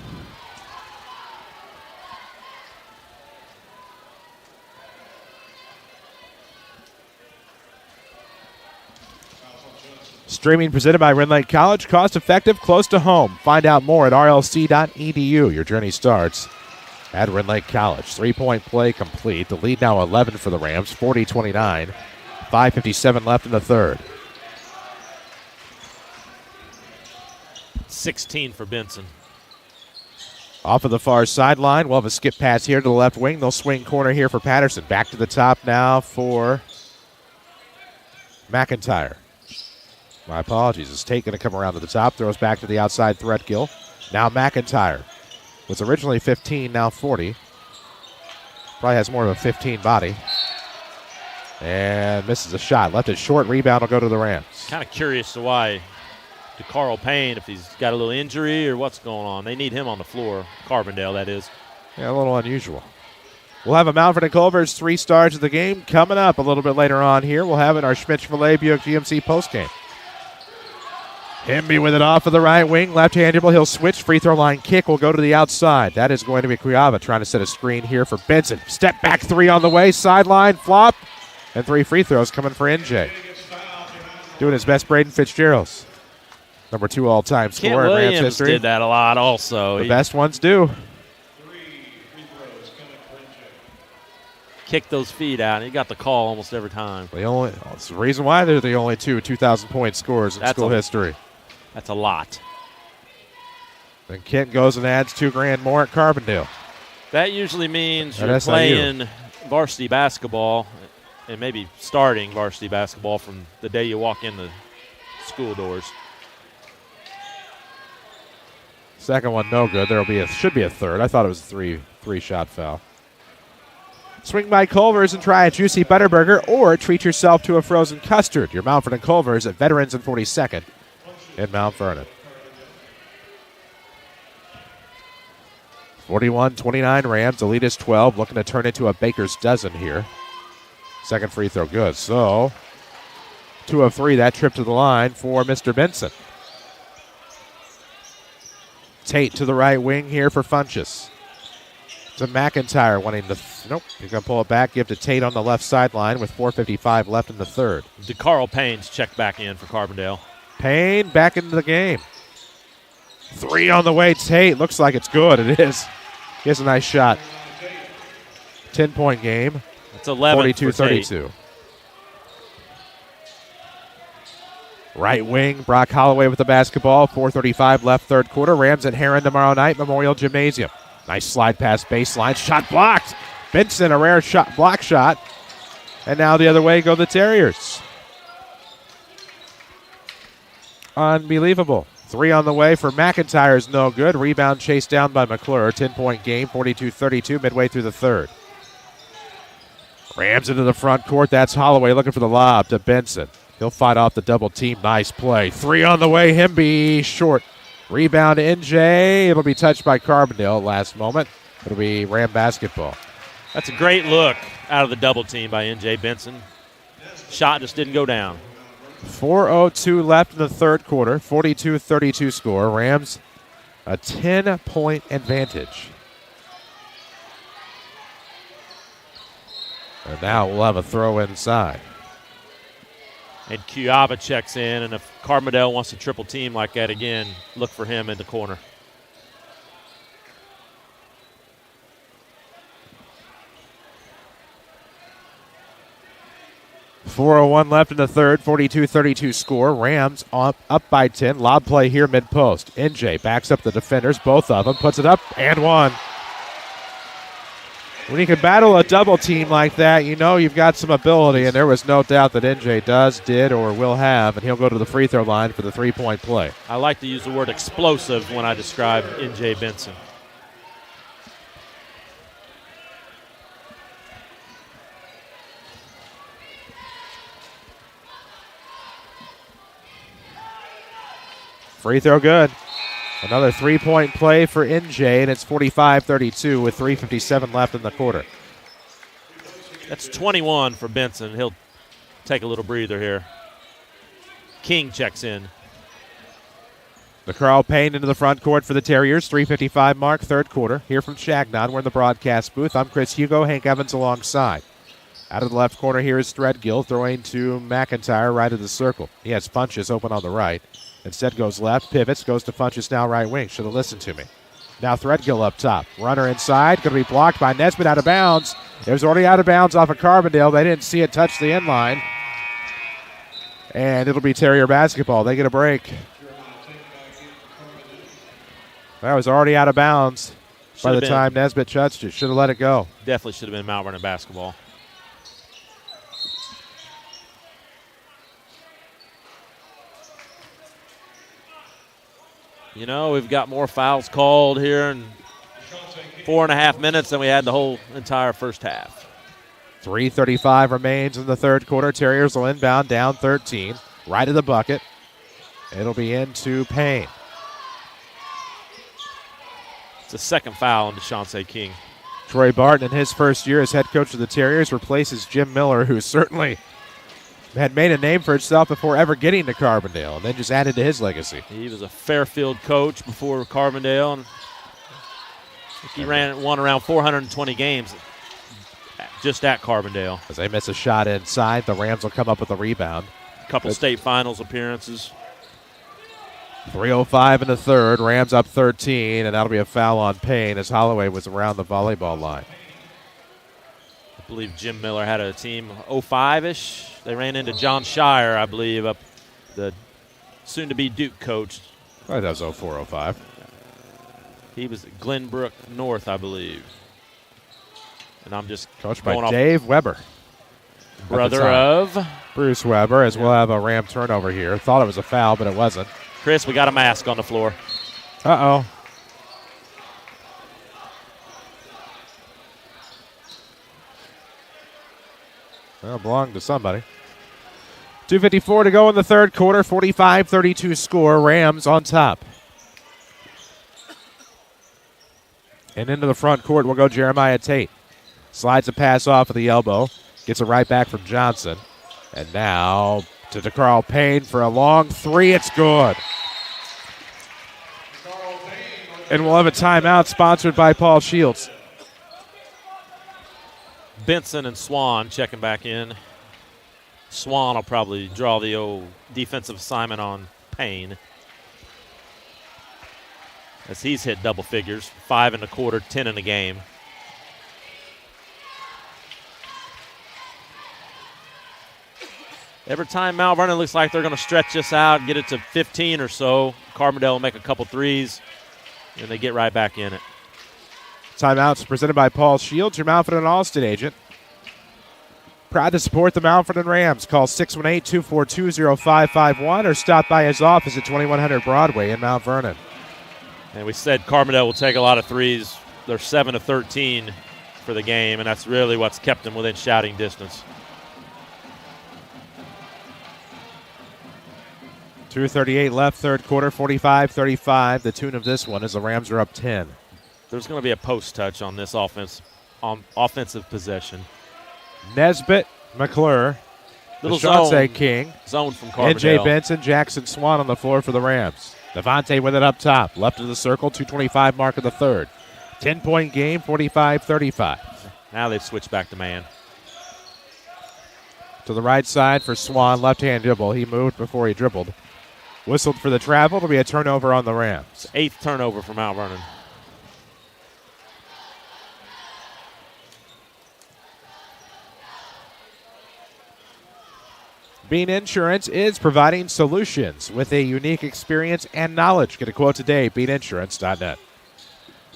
Streaming presented by Rend Lake College. Cost effective, close to home. Find out more at rlc.edu. Your journey starts at Rend Lake College. Three-point play complete. The lead now 11 for the Rams, 40-29. 5:57 left in the third. 16 for Benson. Off of the far sideline, we'll have a skip pass here to the left wing. They'll swing corner here for Patterson. Back to the top now for McIntyre. My apologies. It's Tate going to come around to the top. Throws back to the outside Threadgill. Now McIntyre. Was originally 15, now 40. Probably has more of a 15 body. And misses a shot. Left it short. Rebound will go to the Rams. Kind of curious to why to Carl Payne, if he's got a little injury or what's going on. They need him on the floor. Carbondale, that is. Yeah, a little unusual. We'll have a Mountford and Culver's 3 stars of the game coming up a little bit later on here. We'll have it in our Schmitz-Filet Buick GMC postgame. Hemby with it off of the right wing. Left-handed, he'll switch. Free throw line kick will go to the outside. That is going to be Cuyava trying to set a screen here for Benson. Step back 3 on the way. Sideline flop. And 3 free throws coming for NJ. Doing his best, Braden Fitzgerald's. Number 2 all-time scorer in Rams Williams history. did that a lot also. The best ones do. Kick those feet out. He got the call almost every time. That's the reason why they're the only 2 2,000-point scorers in school history. That's a lot. Then Kent goes and adds $2,000 more at Carbondale. That usually means At you're SIU. playing varsity basketball and maybe starting varsity basketball from the day you walk in the school doors. Second one, no good. Should be a third. I thought it was a three-shot foul. Swing by Culver's and try a juicy Butterburger, or treat yourself to a frozen custard. Your Mountford and Culver's at Veterans and 42nd in Mount Vernon. 41-29 Rams. The lead is 12. Looking to turn into a baker's dozen here. Second free throw good. So 2 of 3. That trip to the line for Mr. Benson. Tate to the right wing here for Funchess. To McIntyre wanting the nope. He's going to pull it back. Give to Tate on the left sideline with 4:55 left in the third. DeCarl Payne's checked back in for Carbondale. Payne back into the game. 3 on the way. Tate looks like it's good. It is. He has a nice shot. 10-point game. It's 11 42-32. Right wing, Brock Holloway with the basketball. 4:35 left third quarter. Rams at Heron tomorrow night, Memorial Gymnasium. Nice slide pass baseline. Shot blocked. Benson, a rare block shot. And now the other way go the Terriers. Unbelievable. 3 on the way for McIntyre is no good. Rebound chased down by McClure. 10-point game, 42-32, midway through the third. Rams into the front court. That's Holloway looking for the lob to Benson. He'll fight off the double team. Nice play. 3 on the way. Hemby short. Rebound to NJ. It'll be touched by Carbondale last moment. It'll be Ram basketball. That's a great look out of the double team by NJ Benson. Shot just didn't go down. 4:02 left in the third quarter. 42-32 score. Rams a 10-point advantage. And now we'll have a throw inside. And Cuyava checks in, and if Carbondale wants to triple team like that again, look for him in the corner. .401 left in the third, 42-32 score. Rams up by 10. Lob play here mid-post. NJ backs up the defenders, both of them, puts it up, and one. When you can battle a double team like that, you know you've got some ability, and there was no doubt that NJ did, or will have, and he'll go to the free throw line for the three-point play. I like to use the word explosive when I describe NJ Benson. Free throw good. Another three-point play for NJ, and it's 45-32 with 3:57 left in the quarter. That's 21 for Benson. He'll take a little breather here. King checks in. The Carl Payne into the front court for the Terriers. 3:55 mark, third quarter. Here from Shagnon, we're in the broadcast booth. I'm Chris Hugo, Hank Evans alongside. Out of the left corner here is Threadgill, throwing to McIntyre right of the circle. He has Funches open on the right. Instead goes left, pivots, goes to Funches now right wing. Should have listened to me. Now Threadgill up top. Runner inside, going to be blocked by Nesbitt out of bounds. It was already out of bounds off of Carbondale. They didn't see it touch the end line. And it'll be Terrier basketball. They get a break. That was already out of bounds by the time Nesbitt touched it. Should have let it go. Definitely should have been Mount Vernon basketball. You know, we've got more fouls called here in 4.5 minutes than we had the whole entire first half. 3:35 remains in the third quarter. Terriers will inbound down 13. Right of the bucket. It'll be into Payne. It's the second foul on DeShante King. Troy Barton, in his first year as head coach of the Terriers, replaces Jim Miller, who certainly had made a name for himself before ever getting to Carbondale, and then just added to his legacy. He was a Fairfield coach before Carbondale, and he won around 420 games just at Carbondale. As they miss a shot inside, the Rams will come up with a rebound. A couple state finals appearances. 3:05 in the third. Rams up 13, and that'll be a foul on Payne as Holloway was around the volleyball line. I believe Jim Miller had a team 05-ish. They ran into John Shire, I believe, up the soon-to-be Duke coach. That was 04-05. He was at Glenbrook North, I believe. And I'm just coached by Dave Weber. Brother of Bruce Weber, as we'll have a Ram turnover here. Thought it was a foul, but it wasn't. Chris, we got a mask on the floor. Uh-oh. Well, it belonged to somebody. 2:54 to go in the third quarter. 45-32 score. Rams on top. And into the front court will go Jeremiah Tate. Slides a pass off of the elbow. Gets it right back from Johnson. And now to DeCarl Payne for a long three. It's good. And we'll have a timeout sponsored by Paul Shields. Benson and Swan checking back in. Swan will probably draw the old defensive assignment on Payne, as he's hit double figures, 5 in the quarter, 10 in the game. Every time Mount Vernon looks like they're going to stretch this out and get it to 15 or so, Carbondale will make a couple threes, and they get right back in it. Timeouts presented by Paul Shields, your Mount Vernon Allstate agent. Proud to support the Mount Vernon Rams. Call 618-242-0551 or stop by his office at 2100 Broadway in Mount Vernon. And we said Carbondale will take a lot of threes. They're 7 of 13 for the game, and that's really what's kept them within shouting distance. 2:38 left, third quarter, 45-35. The tune of this one is the Rams are up 10. There's going to be a post touch on this offensive possession. Nesbitt, McClure, Little DeShante King, zone from Carbondale. N.J. Benson, Jackson Swan on the floor for the Rams. Devontae with it up top, left of the circle, 2:25 mark of the third. 10-point game, 45-35. Now they've switched back to man. To the right side for Swan, left-hand dribble. He moved before he dribbled. Whistled for the travel. It'll be a turnover on the Rams. 8th turnover for Mount Vernon. Bean Insurance is providing solutions with a unique experience and knowledge. Get a quote today, beaninsurance.net.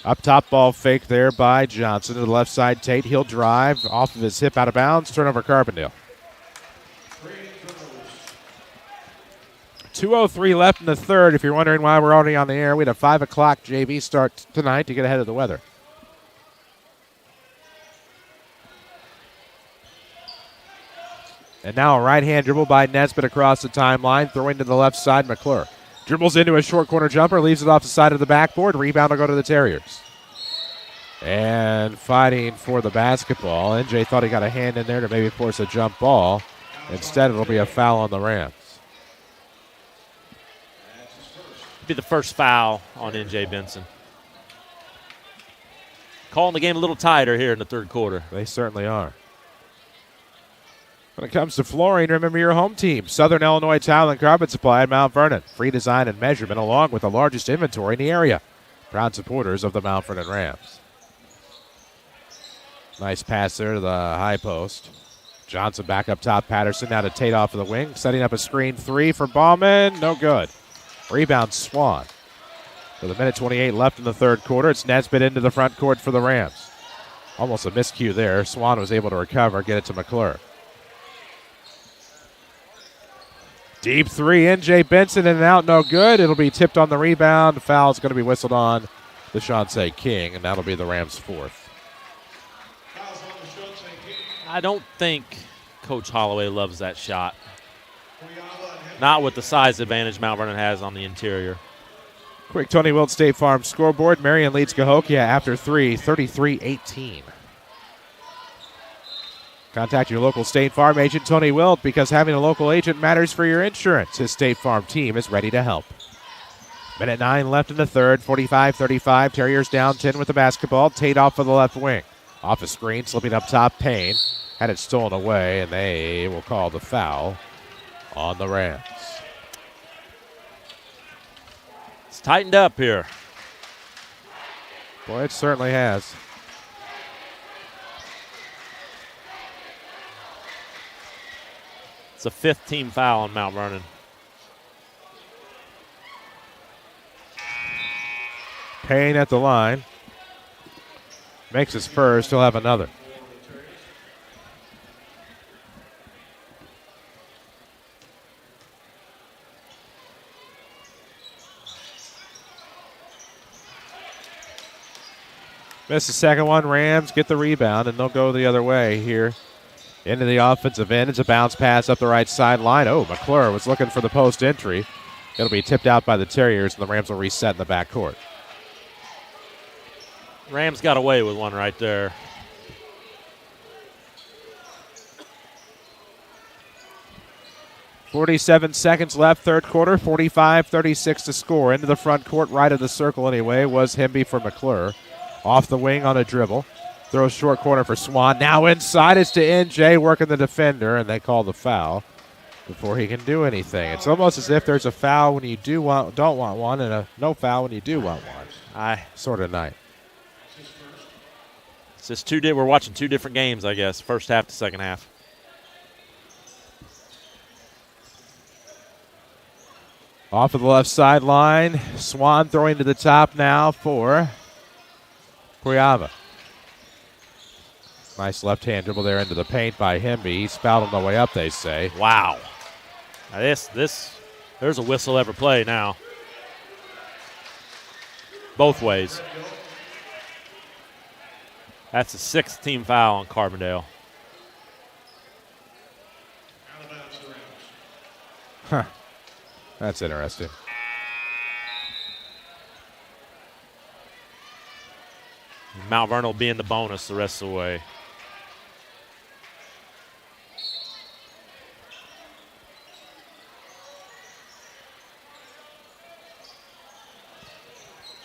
Up top, ball fake there by Johnson. To the left side, Tate. He'll drive off of his hip, out of bounds. Turnover, Carbondale. 2:03 left in the third. If you're wondering why we're already on the air, we had a 5 o'clock JV start tonight to get ahead of the weather. And now a right-hand dribble by Nesbitt across the timeline, throwing to the left side, McClure. Dribbles into a short corner jumper, leaves it off the side of the backboard. Rebound will go to the Terriers. And fighting for the basketball. NJ thought he got a hand in there to maybe force a jump ball. Instead, it'll be a foul on the Rams. be the first foul on N.J. Benson. Calling the game a little tighter here in the third quarter. They certainly are. When it comes to flooring, remember your home team, Southern Illinois Tile and Carpet Supply at Mount Vernon. Free design and measurement along with the largest inventory in the area. Proud supporters of the Mount Vernon Rams. Nice pass there to the high post. Johnson back up top. Patterson now to Tate off of the wing. Setting up a screen three for Ballman. No good. Rebound Swan. With a minute 28 left in the third quarter, it's Nesbitt into the front court for the Rams. Almost a miscue there. Swan was able to recover, get it to McClure. Deep three, N.J. Benson in and out, no good. It'll be tipped on the rebound. The foul is going to be whistled on DeShante King, and that'll be the Rams' fourth. I don't think Coach Holloway loves that shot. Not with the size advantage Mount Vernon has on the interior. Quick Tony Wilt State Farm scoreboard. Marion leads Cahokia after 3, 33-18. Contact your local State Farm agent, Tony Wilt, because having a local agent matters for your insurance. His State Farm team is ready to help. Minute 9 left in the third, 45-35. Terriers down 10 with the basketball. Tate off of the left wing. Off a screen, slipping up top, Payne. Had it stolen away, and they will call the foul on the Rams. It's tightened up here. Boy, it certainly has. It's a fifth team foul on Mount Vernon. Payne at the line. Makes his first. He'll have another. Missed the second one. Rams get the rebound, and they'll go the other way here. Into the offensive end. It's a bounce pass up the right sideline. Oh, McClure was looking for the post entry. It'll be tipped out by the Terriers, and the Rams will reset in the backcourt. Rams got away with one right there. .47 seconds left, third quarter, 45-36 to score. Into the front court, right of the circle anyway, was Hemby for McClure. Off the wing on a dribble. Throws short corner for Swan. Now inside, it's to N.J. working the defender, and they call the foul before he can do anything. It's almost as if there's a foul when you don't want one, and a no foul when you do want one. Sort of night. It's just we're watching two different games, I guess, first half to second half. Off of the left sideline, Swan throwing to the top now for Cuyava. Nice left-hand dribble there into the paint by Hemby. He's fouled on the way up, they say. Wow. Now there's a whistle every play now. Both ways. That's the sixth team foul on Carbondale. Huh. That's interesting. Mount Vernon will be in the bonus the rest of the way.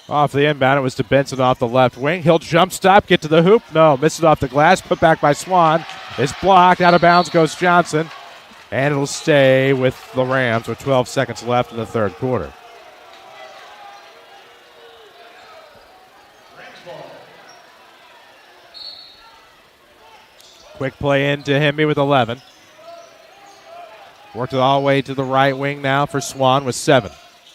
Off the inbound, it was to Benson off the left wing. He'll jump stop, get to the hoop. No, misses off the glass. Put back by Swan. It's blocked. Out of bounds goes Johnson. And it'll stay with the Rams with 12 seconds left in the third quarter. Quick play into Hemby with 11. Worked it all the way to the right wing now for Swan with 7.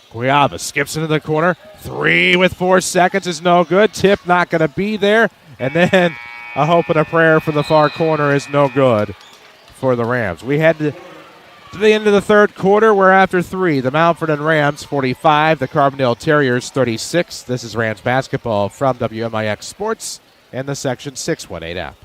Cuyava skips into the corner. 3 with 4 seconds is no good. Tip not going to be there. And then a hope and a prayer from the far corner is no good for the Rams. We head to the end of the third quarter. We're after 3. The Mount Vernon Rams 45, the Carbondale Terriers 36. This is Rams basketball from WMIX Sports and the Section 618 app.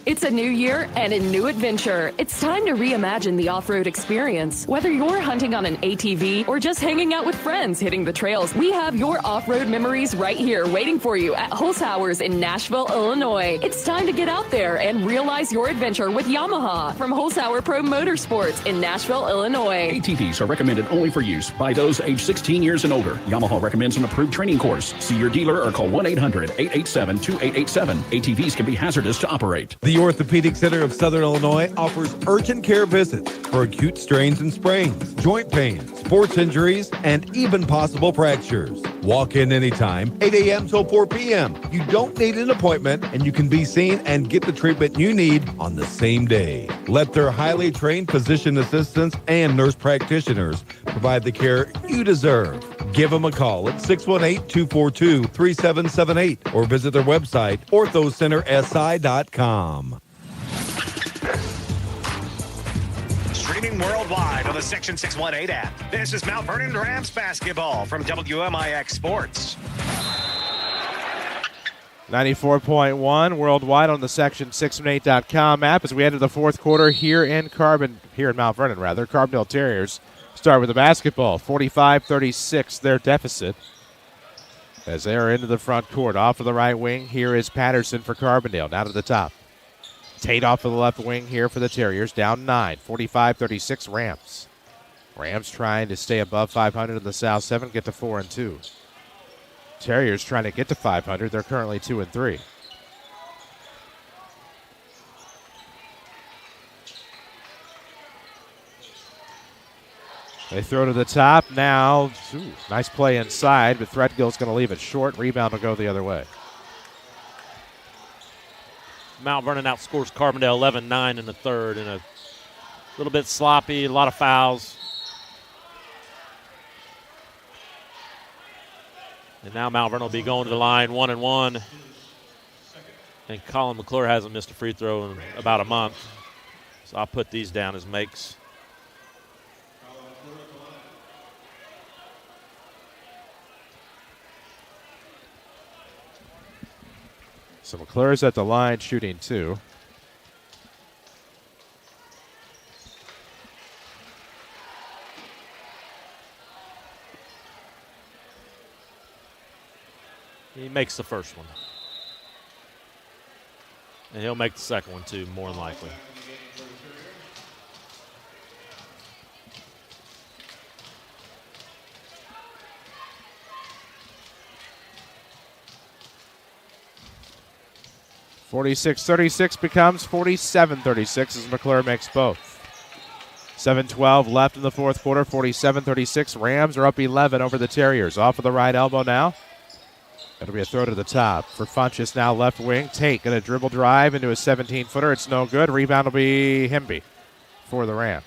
It's a new year and a new adventure. It's time to reimagine the off-road experience. Whether you're hunting on an ATV or just hanging out with friends hitting the trails, we have your off-road memories right here waiting for you at Holzhauer's in Nashville, Illinois. It's time to get out there and realize your adventure with Yamaha from Holzhauer Pro Motorsports in Nashville, Illinois. ATVs are recommended only for use by those age 16 years and older. Yamaha recommends an approved training course. See your dealer or call 1-800-887-2887. ATVs can be hazardous to operate. The Orthopedic Center of Southern Illinois offers urgent care visits for acute strains and sprains, joint pain, sports injuries, and even possible fractures. Walk in anytime, 8 a.m. till 4 p.m. You don't need an appointment, and you can be seen and get the treatment you need on the same day. Let their highly trained physician assistants and nurse practitioners provide the care you deserve. Give them a call at 618-242-3778 or visit their website, orthocentersi.com. Streaming worldwide on the Section 618 app. This is Mount Vernon Rams basketball from WMIX Sports. 94.1 worldwide on the Section 618.com app as we enter the fourth quarter here in Mount Vernon. Carbondale Terriers start with the basketball. 45-36 their deficit as they are into the front court. Off of the right wing, here is Patterson for Carbondale. Now to the top. Tate off of the left wing here for the Terriers. Down 9. 45-36 Rams. Rams trying to stay above 500 in the South 7, get to 4-2. Terriers trying to get to 500. They're currently 2-3. They throw to the top now. Ooh, nice play inside, but Threadgill's going to leave it short. Rebound will go the other way. Mount Vernon outscores Carbondale 11-9 in the third, and a little bit sloppy, a lot of fouls. And now Mount Vernon will be going to the line 1-1. And Colin McClure hasn't missed a free throw in about a month. So I'll put these down as makes. So McClure's at the line shooting 2. He makes the first one. And he'll make the second one too, more than likely. (46-36) becomes 47-36 as McClure makes both. 7:12 left in the fourth quarter. 47-36. Rams are up 11 over the Terriers. Off of the right elbow now. That'll be a throw to the top for Funchess now left wing. Tate going to dribble drive into a 17-footer. It's no good. Rebound will be Hemby for the Rams.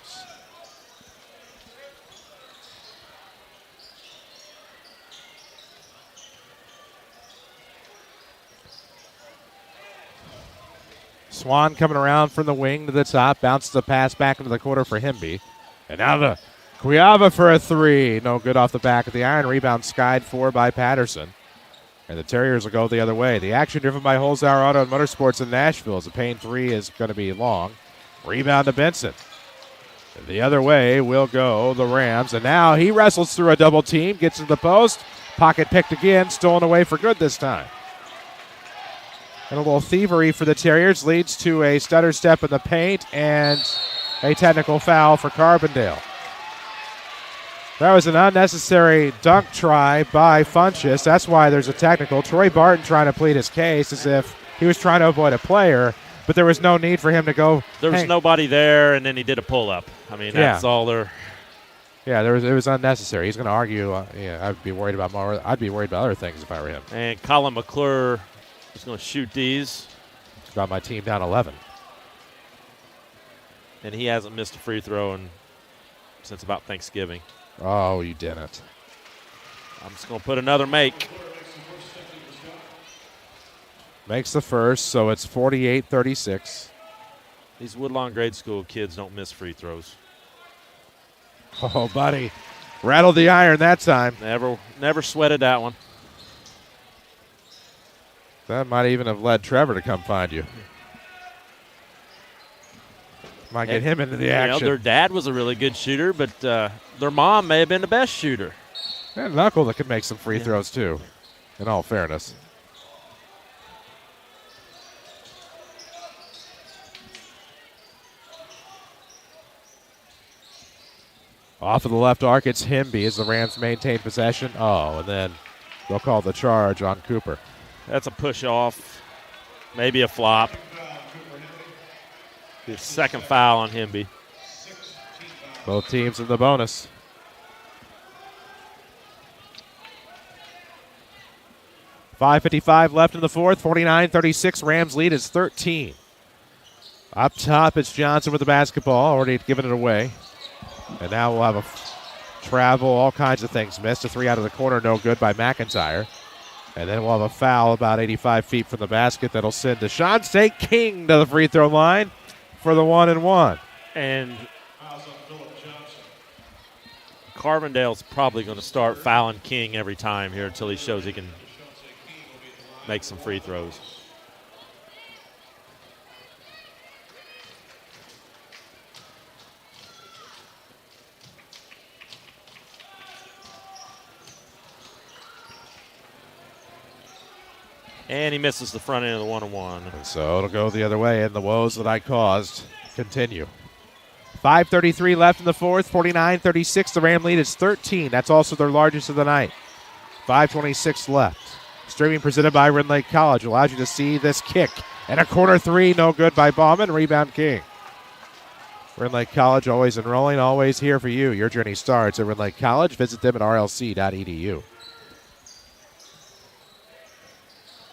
Swan coming around from the wing to the top. Bounces the pass back into the corner for Hemby. And now the Cuiava for a three. No good off the back of the iron. Rebound skied for by Patterson. And the Terriers will go the other way. The action driven by Holzhauer Auto and Motorsports in Nashville as the Payne three is going to be long. Rebound to Benson. And the other way will go the Rams. And now he wrestles through a double team. Gets to the post. Pocket picked again. Stolen away for good this time. And a little thievery for the Terriers leads to a stutter step in the paint and a technical foul for Carbondale. That was an unnecessary dunk try by Funchess. That's why there's a technical. Troy Barton trying to plead his case as if he was trying to avoid a player, but there was no need for him to go. There was nobody there, and then he did a pull-up. I mean, that's all there. Yeah, it was unnecessary. He's going to argue. I'd be worried about more. I'd be worried about other things if I were him. And Colin McClure is going to shoot these. Got my team down 11. And he hasn't missed a free throw since about Thanksgiving. Oh, you didn't. I'm just going to put another make. Makes the first, so it's 48-36. These Woodlawn grade school kids don't miss free throws. Oh, buddy. Rattled the iron that time. Never sweated that one. That might even have led Trevor to come find you. Might get him into the You action. know, their dad was a really good shooter, but their mom may have been the best shooter. And Knuckle that can make some free throws, too, in all fairness. Off of the left arc, it's Himby as the Rams maintain possession. Oh, and then they'll call the charge on Cooper. That's a push off, maybe a flop. The second foul on Himby. Both teams in the bonus. .555 left in the fourth, 49-36. Rams lead is 13. Up top, it's Johnson with the basketball, already given it away. And now we'll have a travel, all kinds of things missed. A three out of the corner, no good by McIntyre. And then we'll have a foul about 85 feet from the basket that'll send Deshaun King to the free throw line for the 1-and-1. And Carbondale's probably going to start fouling King every time here until he shows he can make some free throws. And he misses the front end of the 1-on-1. And so it'll go the other way, and the woes that I caused continue. 5:33 left in the fourth, 49-36. The Ram lead is 13. That's also their largest of the night. 5:26 left. Streaming presented by Rend Lake College allows you to see this kick. And a corner three, no good by Bauman. Rebound King. Rend Lake College, always enrolling, always here for you. Your journey starts at Rend Lake College. Visit them at rlc.edu.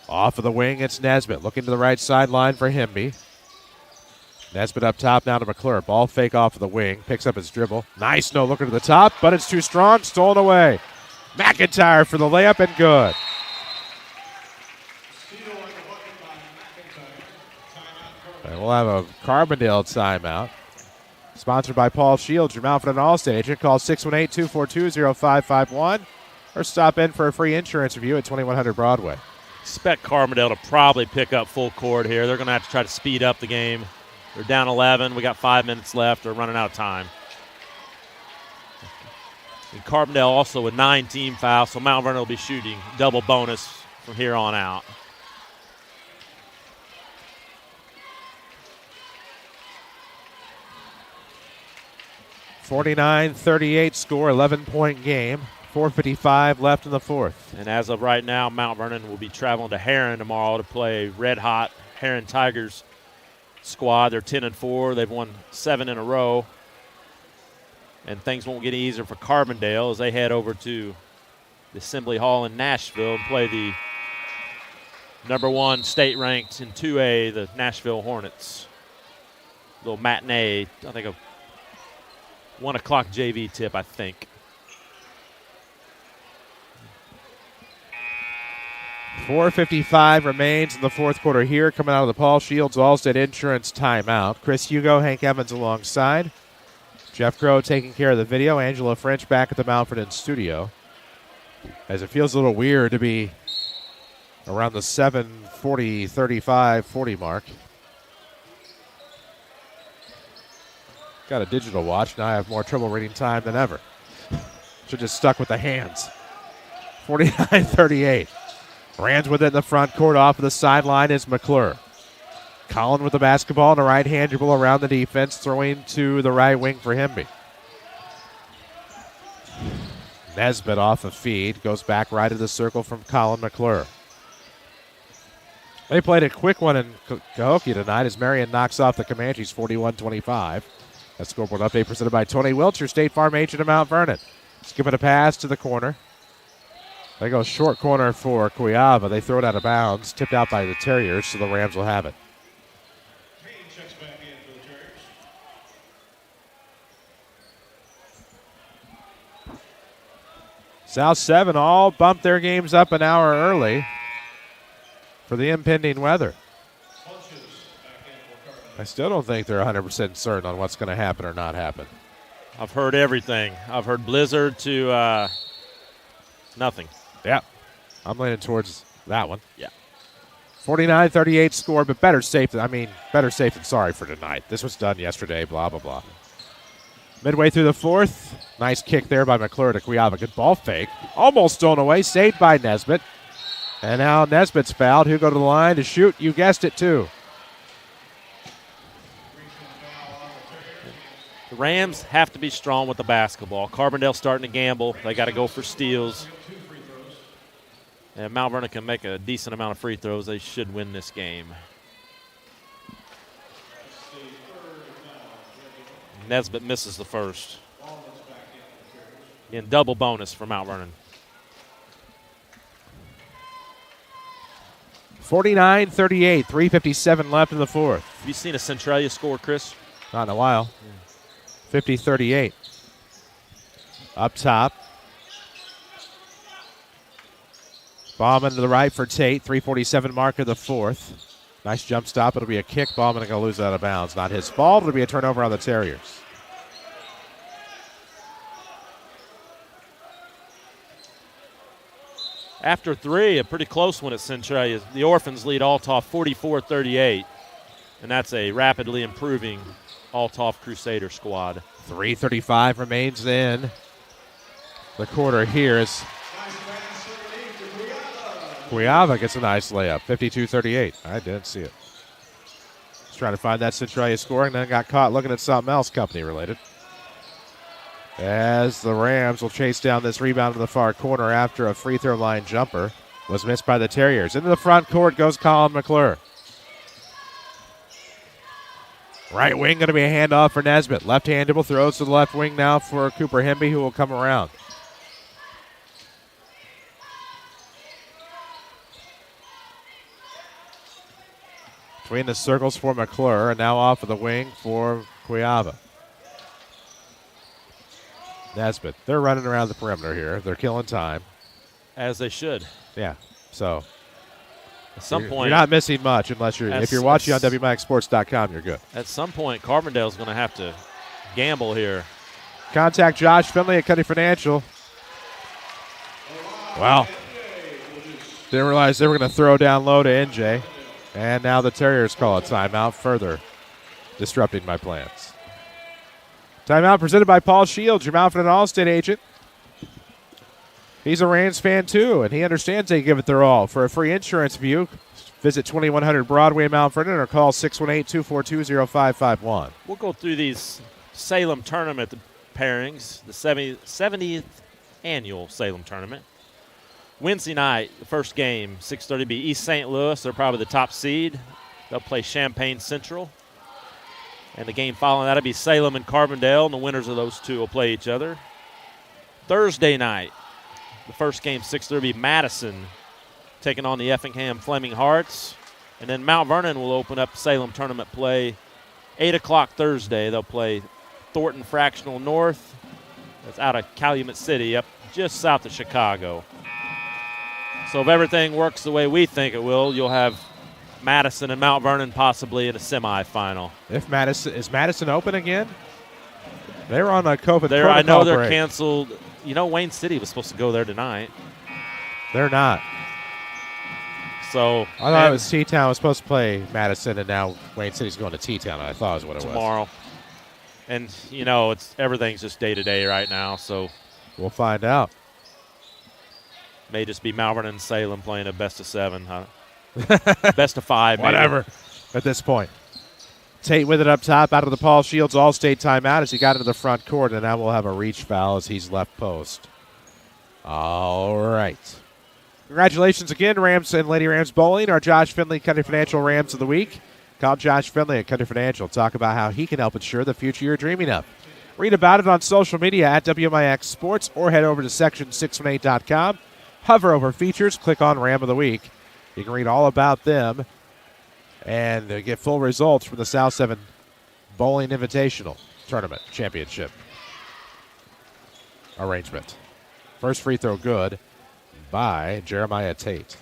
Off of the wing, it's Nesbitt. Looking to the right sideline for Himby. Nesbitt up top now to McClure. Ball fake off of the wing. Picks up his dribble. Nice no-looker to the top, but it's too strong. Stolen away. McIntyre for the layup and good. And we'll have a Carbondale timeout. Sponsored by Paul Shields, your Mountford and Allstate agent. Call 618-242-0551 or stop in for a free insurance review at 2100 Broadway. Expect Carbondale to probably pick up full court here. They're going to have to try to speed up the game. They're down 11. We got 5 minutes left. They're running out of time. And Carbondale also with 9 team fouls, so Mount Vernon will be shooting double bonus from here on out. .38 score, 11-point game. 4:55 left in the fourth. And as of right now, Mount Vernon will be traveling to Heron tomorrow to play red-hot Heron Tigers squad. They're 10-4. They've won 7 in a row. And things won't get easier for Carbondale as they head over to the Assembly Hall in Nashville and play the number 1 state-ranked in 2A, the Nashville Hornets. Little matinee, I think a 1 o'clock JV tip, I think. 4:55 remains in the fourth quarter here, coming out of the Paul Shields Allstate Insurance timeout. Chris Hugo, Hank Evans alongside. Jeff Crow taking care of the video. Angela French back at the Mountford studio. As it feels a little weird to be around the 7:40, 35, 40 mark. Got a digital watch. Now I have more trouble reading time than ever. Should just stuck with the hands. 49-38. Rams with it in the front court. Off of the sideline is McClure. Collin with the basketball and a right-hand dribble around the defense, throwing to the right wing for Himby. Nesbitt off a feed, goes back right of the circle from Colin McClure. They played a quick one in Cahokia tonight as Marion knocks off the Comanches 41-25. That scoreboard update presented by Tony Wiltshire, State Farm agent of Mount Vernon. Skipping a pass to the corner. They go short corner for Cuyava. They throw it out of bounds, tipped out by the Terriers, so the Rams will have it. South 7 all bumped their games up an hour early for the impending weather. I still don't think they're 100% certain on what's going to happen or not happen. I've heard everything. I've heard blizzard to nothing. Yeah, I'm leaning towards that one. Yeah. 49-38 score, but better safe than sorry for tonight. This was done yesterday, blah, blah, blah. Midway through the fourth, nice kick there by McClure to Cuiava. Good ball fake. Almost stolen away, saved by Nesbitt. And now Nesbitt's fouled. He'll go to the line to shoot. You guessed it, too. The Rams have to be strong with the basketball. Carbondale starting to gamble. They got to go for steals. And Mount Vernon can make a decent amount of free throws. They should win this game. Nesbitt misses the first. Again, double bonus for Mount Vernon. 49-38, 3:57 left in the fourth. Have you seen a Centralia score, Chris? Not in a while. 50-38. Up top. Ballman to the right for Tate. 3:47 mark of the fourth. Nice jump stop. It'll be a kick. Ballman going to lose it out of bounds. Not his fault. It'll be a turnover on the Terriers. After three, a pretty close one at Centralia. The Orphans lead Althoff 44-38, and that's a rapidly improving Althoff Crusader squad. 3:35 remains in the quarter here as Cuiava gets a nice layup, 52-38. I didn't see it. Just trying to find that Centralia scoring, then got caught looking at something else company related. As the Rams will chase down this rebound to the far corner after a free throw line jumper was missed by the Terriers. Into the front court goes Colin McClure. Right wing going to be a handoff for Nesbitt. Left-handed throws to the left wing now for Cooper Hemby, who will come around. Between the circles for McClure, and now off of the wing for Cuiava. Nesbitt. They're running around the perimeter here. They're killing time. As they should. Yeah. So at some point, you're not missing much unless if you're watching on WMAXSports.com, you're good. At some point, Carbondale's going to have to gamble here. Contact Josh Finley at Cuddy Financial. Wow. Didn't realize they were going to throw down low to NJ. And now the Terriers call a timeout, further disrupting my plans. Timeout presented by Paul Shields, your Mount Vernon Allstate agent. He's a Rams fan, too, and he understands they give it their all. For a free insurance review, visit 2100 Broadway, Mount Vernon, or call 618-242-0551. We'll go through these Salem tournament pairings, the 70th annual Salem tournament. Wednesday night, the first game, 6:30, be East St. Louis. They're probably the top seed. They'll play Champaign Central. And the game following that will be Salem and Carbondale, and the winners of those two will play each other. Thursday night, the first game, 6:30, be Madison taking on the Effingham Flaming Hearts. And then Mount Vernon will open up Salem tournament play. 8 o'clock Thursday, they'll play Thornton Fractional North. That's out of Calumet City, up just south of Chicago. So if everything works the way we think it will, you'll have Madison and Mount Vernon possibly in a semifinal. Is Madison open again? They were on a COVID protocol I know they're break. canceled. You know, Wayne City was supposed to go there tonight. They're not. So I thought it was T-Town was supposed to play Madison, and now Wayne City's going to T-Town. I thought is what it was. Tomorrow. And, you know, everything's just day-to-day right now, so. We'll find out. May just be Mount Vernon and Salem playing a best-of-7, huh? Best-of-5, maybe. Whatever at this point. Tate with it up top out of the Paul Shields All-State timeout as he got into the front court, and now we'll have a reach foul as he's left post. All right. Congratulations again, Rams and Lady Rams Bowling, our Josh Finley Country Financial Rams of the Week. Call Josh Finley at Country Financial. Talk about how he can help ensure the future you're dreaming of. Read about it on social media at WMIX Sports or head over to section618.com. Hover over features, click on Ram of the Week. You can read all about them and get full results from the South 7 Bowling Invitational Tournament Championship arrangement. First free throw good by Jeremiah Tate.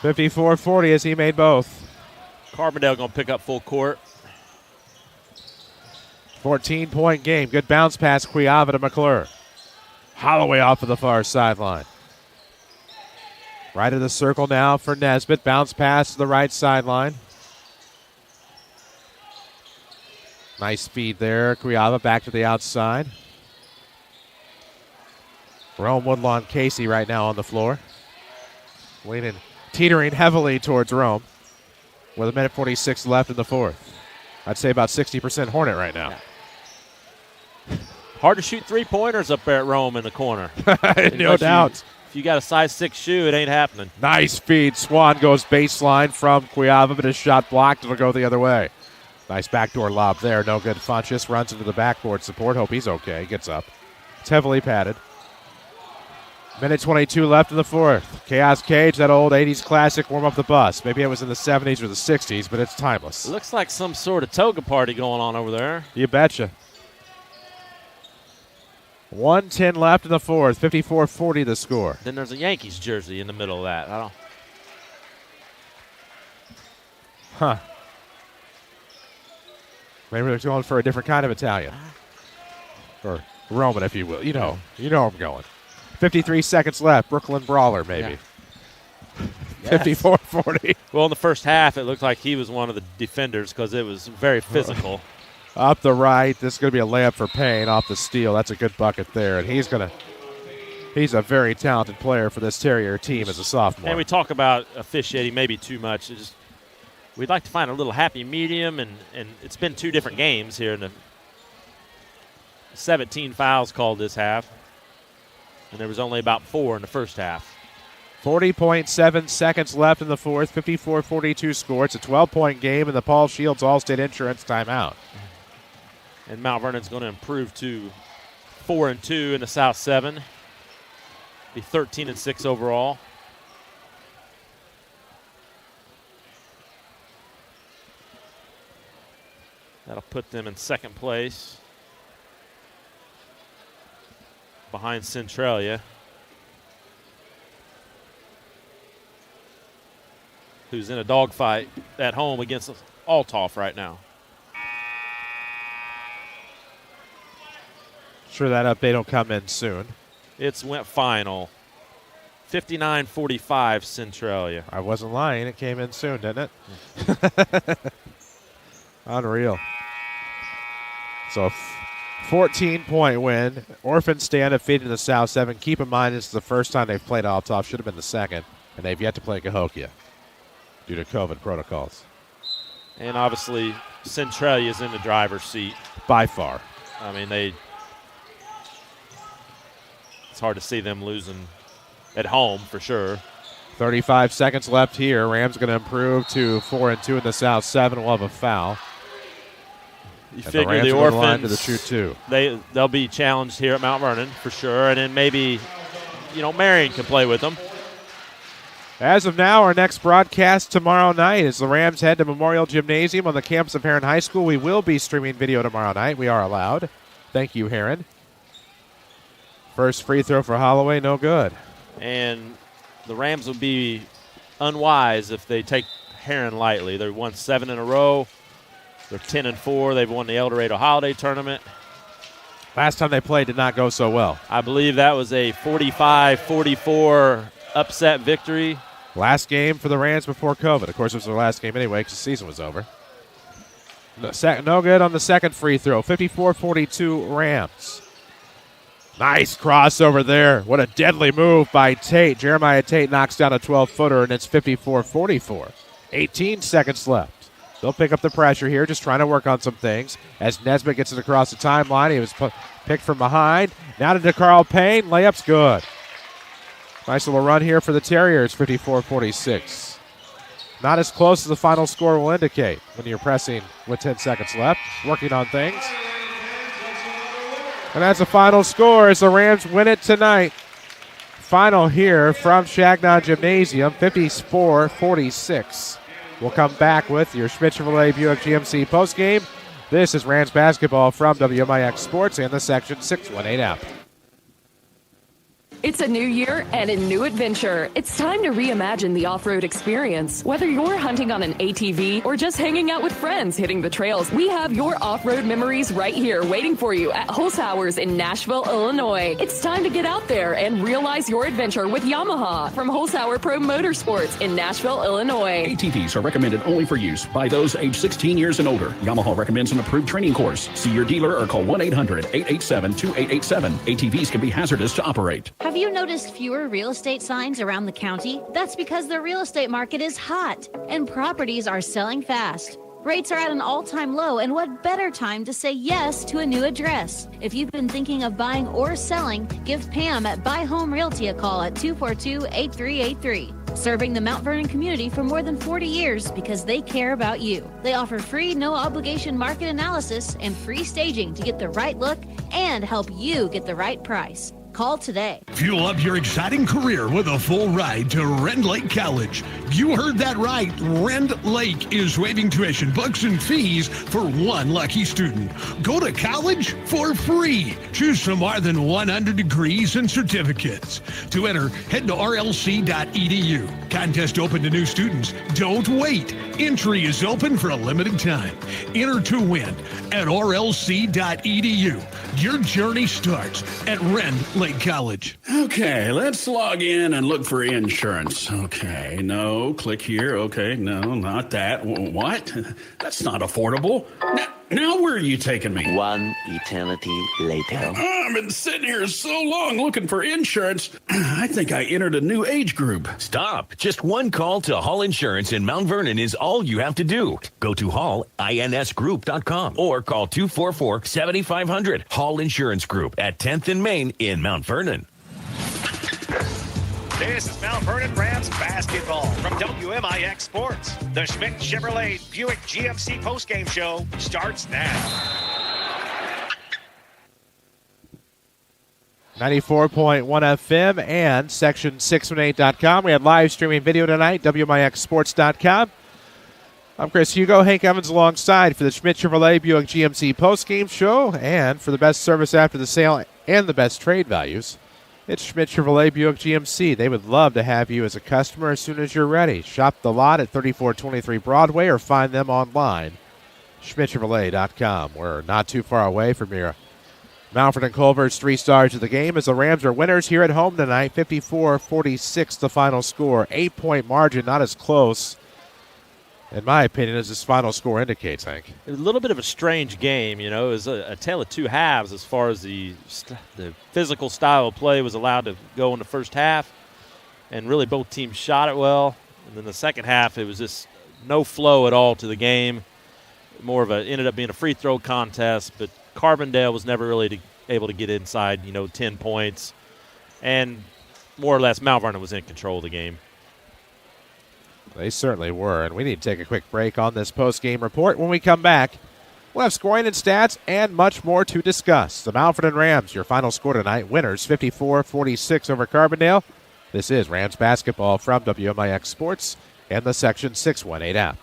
.54-40 as he made both. Carbondale going to pick up full court. 14-point game. Good bounce pass, Cuiava to McClure. Holloway off of the far sideline. Right of the circle now for Nesbitt. Bounce pass to the right sideline. Nice speed there. Cuiava back to the outside. Rome, Woodlawn, Casey right now on the floor. Leaning, teetering heavily towards Rome with 1:46 left in the fourth. I'd say about 60% Hornet right now. Hard to shoot three-pointers up there at Rome in the corner. No doubt. If you got a size 6 shoe, it ain't happening. Nice feed. Swan goes baseline from Cuiava, but his shot blocked. It'll go the other way. Nice backdoor lob there. No good. Funchess runs into the backboard support. Hope he's okay. Gets up. It's heavily padded. 1:22 left in the fourth. Chaos Cage, that old 80s classic, Warm Up the Bus. Maybe it was in the 70s or the 60s, but it's timeless. It looks like some sort of toga party going on over there. You betcha. 1:10 left in the fourth. 54-40 the score. Then there's a Yankees jersey in the middle of that. Huh. Maybe they're going for a different kind of Italian. Or Roman, if you will. You know where I'm going. 53 seconds left. Brooklyn Brawler, maybe. Yeah. 54-40. Well, in the first half, it looked like he was one of the defenders because it was very physical. Up the right. This is going to be a layup for Payne off the steal. That's a good bucket there. And he's a very talented player for this Terrier team as a sophomore. And we talk about officiating maybe too much. We'd like to find a little happy medium, and it's been 2 different games here. 17 fouls called this half. And there was only about 4 in the first half. 40.7 seconds left in the fourth. 54-42 score. It's a 12-point game in the Paul Shields Allstate Insurance timeout. And Mount Vernon's going to improve to 4-2 in the South 7. Be 13-6 overall. That'll put them in second place, behind Centralia, who's in a dogfight at home against Althoff right now. Sure that update will come in soon. It's went final. 59-45 Centralia. I wasn't lying. It came in soon, didn't it? Unreal. So 14-point win. Orphans stay undefeated in the South 7. Keep in mind, this is the first time they've played Althoff. Should have been the second. And they've yet to play Cahokia due to COVID protocols. And obviously, Centralia is in the driver's seat. By far. I mean, it's hard to see them losing at home for sure. 35 seconds left here. Rams going to improve to 4-2 in the South 7. We'll have a foul. You figure the Orphans to the shoot two. They'll be challenged here at Mount Vernon for sure, and then maybe Marion can play with them. As of now, our next broadcast tomorrow night is the Rams head to Memorial Gymnasium on the campus of Heron High School. We will be streaming video tomorrow night. We are allowed. Thank you, Heron. First free throw for Holloway, no good. And the Rams will be unwise if they take Heron lightly. They've won 7 in a row. They're 10-4. They've won the El Dorado Holiday Tournament. Last time they played did not go so well. I believe that was a 45-44 upset victory. Last game for the Rams before COVID. Of course, it was their last game anyway because the season was over. No good on the second free throw. 54-42 Rams. Nice crossover there. What a deadly move by Tate. Jeremiah Tate knocks down a 12-footer, and it's 54-44. 18 seconds left. They'll pick up the pressure here, just trying to work on some things. As Nesbitt gets it across the timeline, he was picked from behind. Now to DeCarl Payne. Layup's good. Nice little run here for the Terriers, 54-46. Not as close as the final score will indicate when you're pressing with 10 seconds left, working on things. And that's the final score as the Rams win it tonight. Final here from Shagnon Gymnasium, 54-46. We'll come back with your Schmidt Chevrolet Buick GMC postgame. This is Rams basketball from WMIX Sports and the Section 618 app. It's a new year and a new adventure. It's time to reimagine the off-road experience. Whether you're hunting on an ATV or just hanging out with friends hitting the trails, we have your off-road memories right here waiting for you at Holzhauer's in Nashville, Illinois. It's time to get out there and realize your adventure with Yamaha from Holzhauer Pro Motorsports in Nashville, Illinois. ATVs are recommended only for use by those age 16 years and older. Yamaha recommends an approved training course. See your dealer or call 1-800-887-2887. ATVs can be hazardous to operate. Have you noticed fewer real estate signs around the county? That's because the real estate market is hot and properties are selling fast. Rates are at an all-time low, and what better time to say yes to a new address? If you've been thinking of buying or selling, give Pam at Buy Home Realty a call at 242-8383. Serving the Mount Vernon community for more than 40 years because they care about you. They offer free, no-obligation market analysis and free staging to get the right look and help you get the right price. Call today. Fuel up your exciting career with a full ride to Rend Lake College. You heard that right. Rend Lake is waiving tuition, books, and fees for one lucky student. Go to college for free. Choose from more than 100 degrees and certificates. To enter, head to rlc.edu. Contest open to new students. Don't wait. Entry is open for a limited time. Enter to win at rlc.edu. Your journey starts at Rend Lake College. Okay, let's log in and look for insurance. Okay, no, click here. Okay, no, not that. What? That's not affordable. Now where are you taking me? One eternity later. Oh, I've been sitting here so long looking for insurance. I think I entered a new age group. Stop. Just one call to Hall Insurance in Mount Vernon is all you have to do. Go to hallinsgroup.com or call 244-7500. Hall Insurance Group at 10th and Main in Mount Vernon. This is Mount Vernon Rams basketball from WMIX Sports. The Schmidt Chevrolet Buick GMC postgame show starts now. 94.1 FM and section618.com. We have live streaming video tonight, WMIXsports.com. I'm Chris Hugo. Hank Evans alongside for the Schmidt Chevrolet Buick GMC postgame show, and for the best service after the sale and the best trade values, it's Schmidt Chevrolet Buick GMC. They would love to have you as a customer as soon as you're ready. Shop the lot at 3423 Broadway or find them online, schmidtchevrolet.com. We're not too far away from your Mountford and Culver's 3 stars of the game as the Rams are winners here at home tonight. 54-46 the final score. 8-point margin, not as close, in my opinion, as this final score indicates, Hank. A little bit of a strange game, you know. It was a tale of two halves as far as the physical style of play was allowed to go in the first half, and really both teams shot it well. And then the second half, it was just no flow at all to the game. Ended up being a free throw contest, but Carbondale was never really able to get inside, 10 points. And more or less, Mount Vernon was in control of the game. They certainly were, and we need to take a quick break on this post-game report. When we come back, we'll have scoring and stats and much more to discuss. The Mount Vernon Rams, your final score tonight, winners 54-46 over Carbondale. This is Rams basketball from WMIX Sports and the Section 618 app.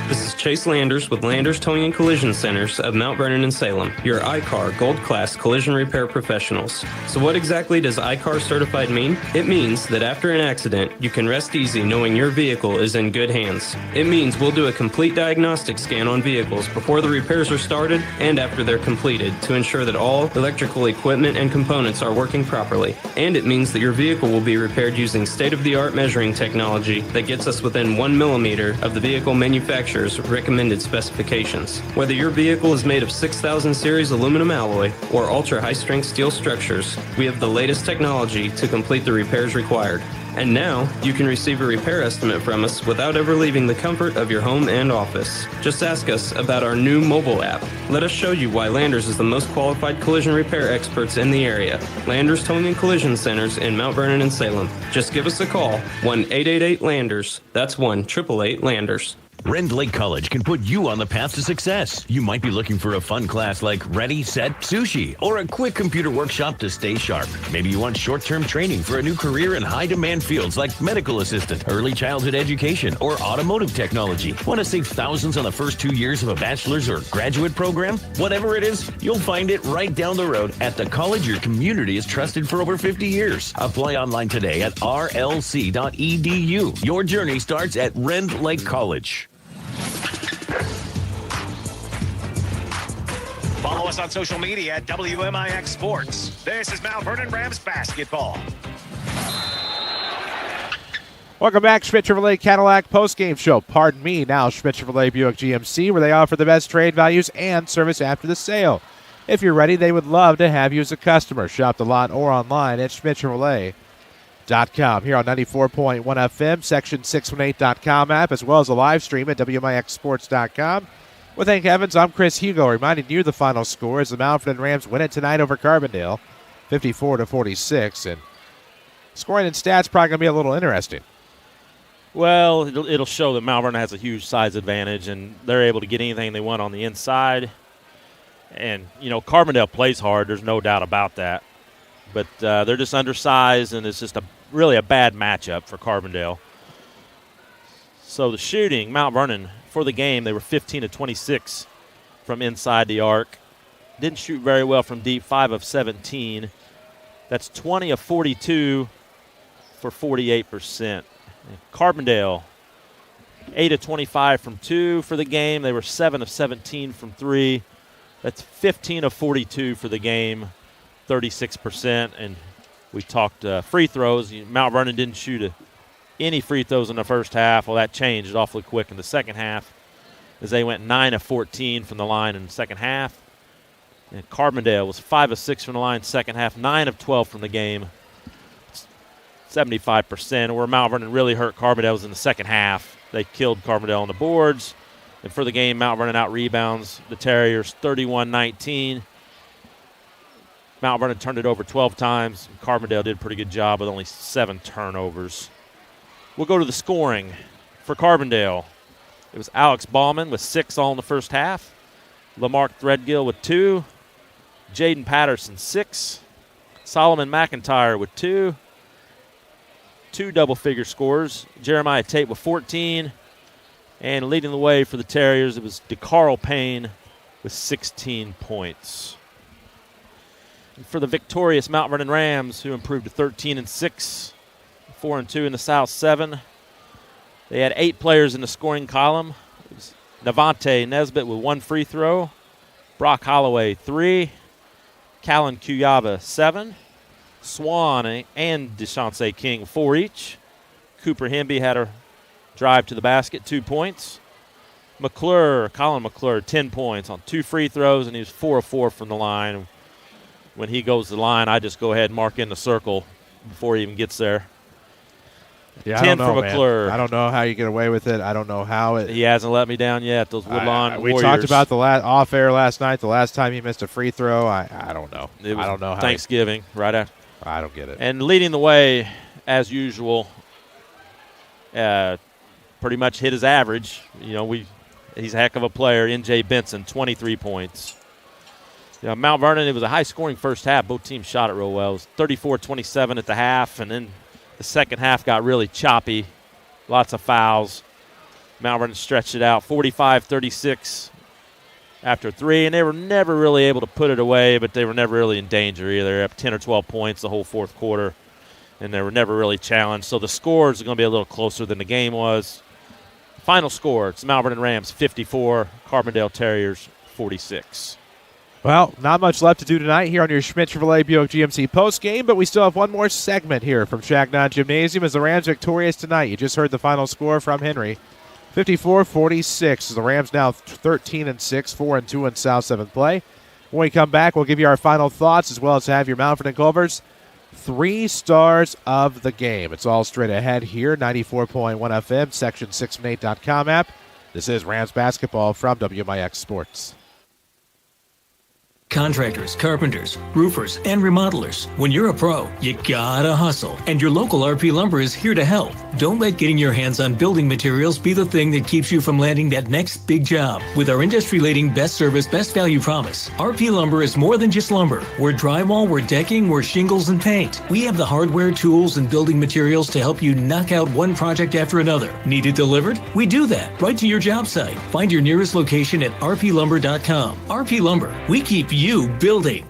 This is Chase Landers with Landers Towing and Collision Centers of Mount Vernon and Salem, your iCar Gold Class collision repair professionals. So what exactly does iCar certified mean? It means that after an accident, you can rest easy knowing your vehicle is in good hands. It means we'll do a complete diagnostic scan on vehicles before the repairs are started and after they're completed to ensure that all electrical equipment and components are working properly. And it means that your vehicle will be repaired using state-of-the-art measuring technology that gets us within 1 millimeter of the vehicle manufacturer's recommended specifications. Whether your vehicle is made of 6000 series aluminum alloy or ultra high strength steel structures, we have the latest technology to complete the repairs required. And now, you can receive a repair estimate from us without ever leaving the comfort of your home and office. Just ask us about our new mobile app. Let us show you why Landers is the most qualified collision repair experts in the area. Landers Towing and Collision Centers in Mount Vernon and Salem. Just give us a call, 1-888-LANDERS. That's 1-888-LANDERS. Rend Lake College can put you on the path to success. You might be looking for a fun class like Ready, Set, Sushi, or a quick computer workshop to stay sharp. Maybe you want short-term training for a new career in high-demand fields like medical assistant, early childhood education, or automotive technology. Want to save thousands on the first 2 years of a bachelor's or graduate program? Whatever it is, you'll find it right down the road at the college your community has trusted for over 50 years. Apply online today at rlc.edu. Your journey starts at Rend Lake College. Follow us on social media at WMIX Sports. This is Mount Vernon Rams basketball. Welcome back, Schmidt Chevrolet Cadillac postgame show. Pardon me, now Schmidt Chevrolet Buick GMC, where they offer the best trade values and service after the sale. If you're ready, they would love to have you as a customer. Shop the lot or online at schmidtchevrolet.com. Here on 94.1 FM, section 618.com app, as well as a live stream at WMIXsports.com. With Hank Evans, I'm Chris Hugo, reminding you the final score as the Mount Vernon Rams win it tonight over Carbondale, 54-46. And scoring and stats probably going to be a little interesting. Well, it'll show that Mount Vernon has a huge size advantage, and they're able to get anything they want on the inside. And, you know, Carbondale plays hard. There's no doubt about that. But they're just undersized, and it's just really a bad matchup for Carbondale. So the shooting, Mount Vernon, for the game, they were 15-26 from inside the arc. Didn't shoot very well from deep, 5 of 17. That's 20 of 42 for 48%. And Carbondale, 8 of 25 from 2 for the game. They were 7 of 17 from 3. That's 15 of 42 for the game, 36%. And we talked free throws. Mount Vernon didn't shoot any free throws in the first half. Well, that changed awfully quick in the second half as they went 9 of 14 from the line in the second half. And Carbondale was 5 of 6 from the line second half, 9 of 12 from the game, 75%. Where Mount Vernon really hurt Carbondale was in the second half. They killed Carbondale on the boards. And for the game, Mount Vernon out-rebounds the Terriers 31-19. Mount Vernon turned it over 12 times. Carbondale did a pretty good job with only 7 turnovers. We'll go to the scoring for Carbondale. It was Alex Ballman with 6 all in the first half. Lamarck Threadgill with 2. Jaden Patterson, 6. Solomon McIntyre with 2. 2 double-figure scores. Jeremiah Tate with 14. And leading the way for the Terriers, it was DeCarl Payne with 16 points. And for the victorious Mount Vernon Rams, who improved to 13-6, 4-2 in the South 7. They had 8 players in the scoring column. It was Navante Nesbitt with 1 free throw. Brock Holloway, 3. Callan Cuyava, 7. Swan and DeShonce King, 4 each. Cooper Hemby had a drive to the basket, 2 points. Colin McClure, 10 points on 2 free throws, and he was 4 of 4 from the line. When he goes to the line, I just go ahead and mark in the circle before he even gets there. Yeah, 10 I don't know, for McClure. Man. I don't know how you get away with it. I don't know how it. He hasn't let me down yet. Those Woodlawn we Warriors. talked about the off air last night. The last time he missed a free throw, I don't know. It was I don't know how Thanksgiving right after. I don't get it. And leading the way as usual. Pretty much hit his average. You know, he's a heck of a player. N.J. Benson, 23 points. You know, Mount Vernon, it was a high-scoring first half. Both teams shot it real well. It was 34-27 at the half, and then the second half got really choppy. Lots of fouls. Mount Vernon stretched it out, 45-36 after 3, and they were never really able to put it away, but they were never really in danger either. They were up 10 or 12 points the whole fourth quarter, and they were never really challenged. So the scores are going to be a little closer than the game was. Final score, it's Mount Vernon Rams 54, Carbondale Terriers 46. Well, not much left to do tonight here on your Schmidt Chevrolet Buick GMC postgame, but we still have one more segment here from Shagnon Gymnasium as the Rams victorious tonight. You just heard the final score from Henry, 54-46. The Rams now 13-6, 4-2 in South 7th play. When we come back, we'll give you our final thoughts as well as have your Mount Vernon Culvers 3 stars of the game. It's all straight ahead here, 94.1 FM, section 618.com app. This is Rams basketball from WMIX Sports. contractors, carpenters, roofers, and remodelers. When you're a pro, you gotta hustle. And your local RP Lumber is here to help. Don't let getting your hands on building materials be the thing that keeps you from landing that next big job. With our industry-leading best service, best value promise, RP Lumber is more than just lumber. We're drywall, we're decking, we're shingles and paint. We have the hardware, tools, and building materials to help you knock out one project after another. Need it delivered? We do that right to your job site. Find your nearest location at rplumber.com. RP Lumber, we keep you building.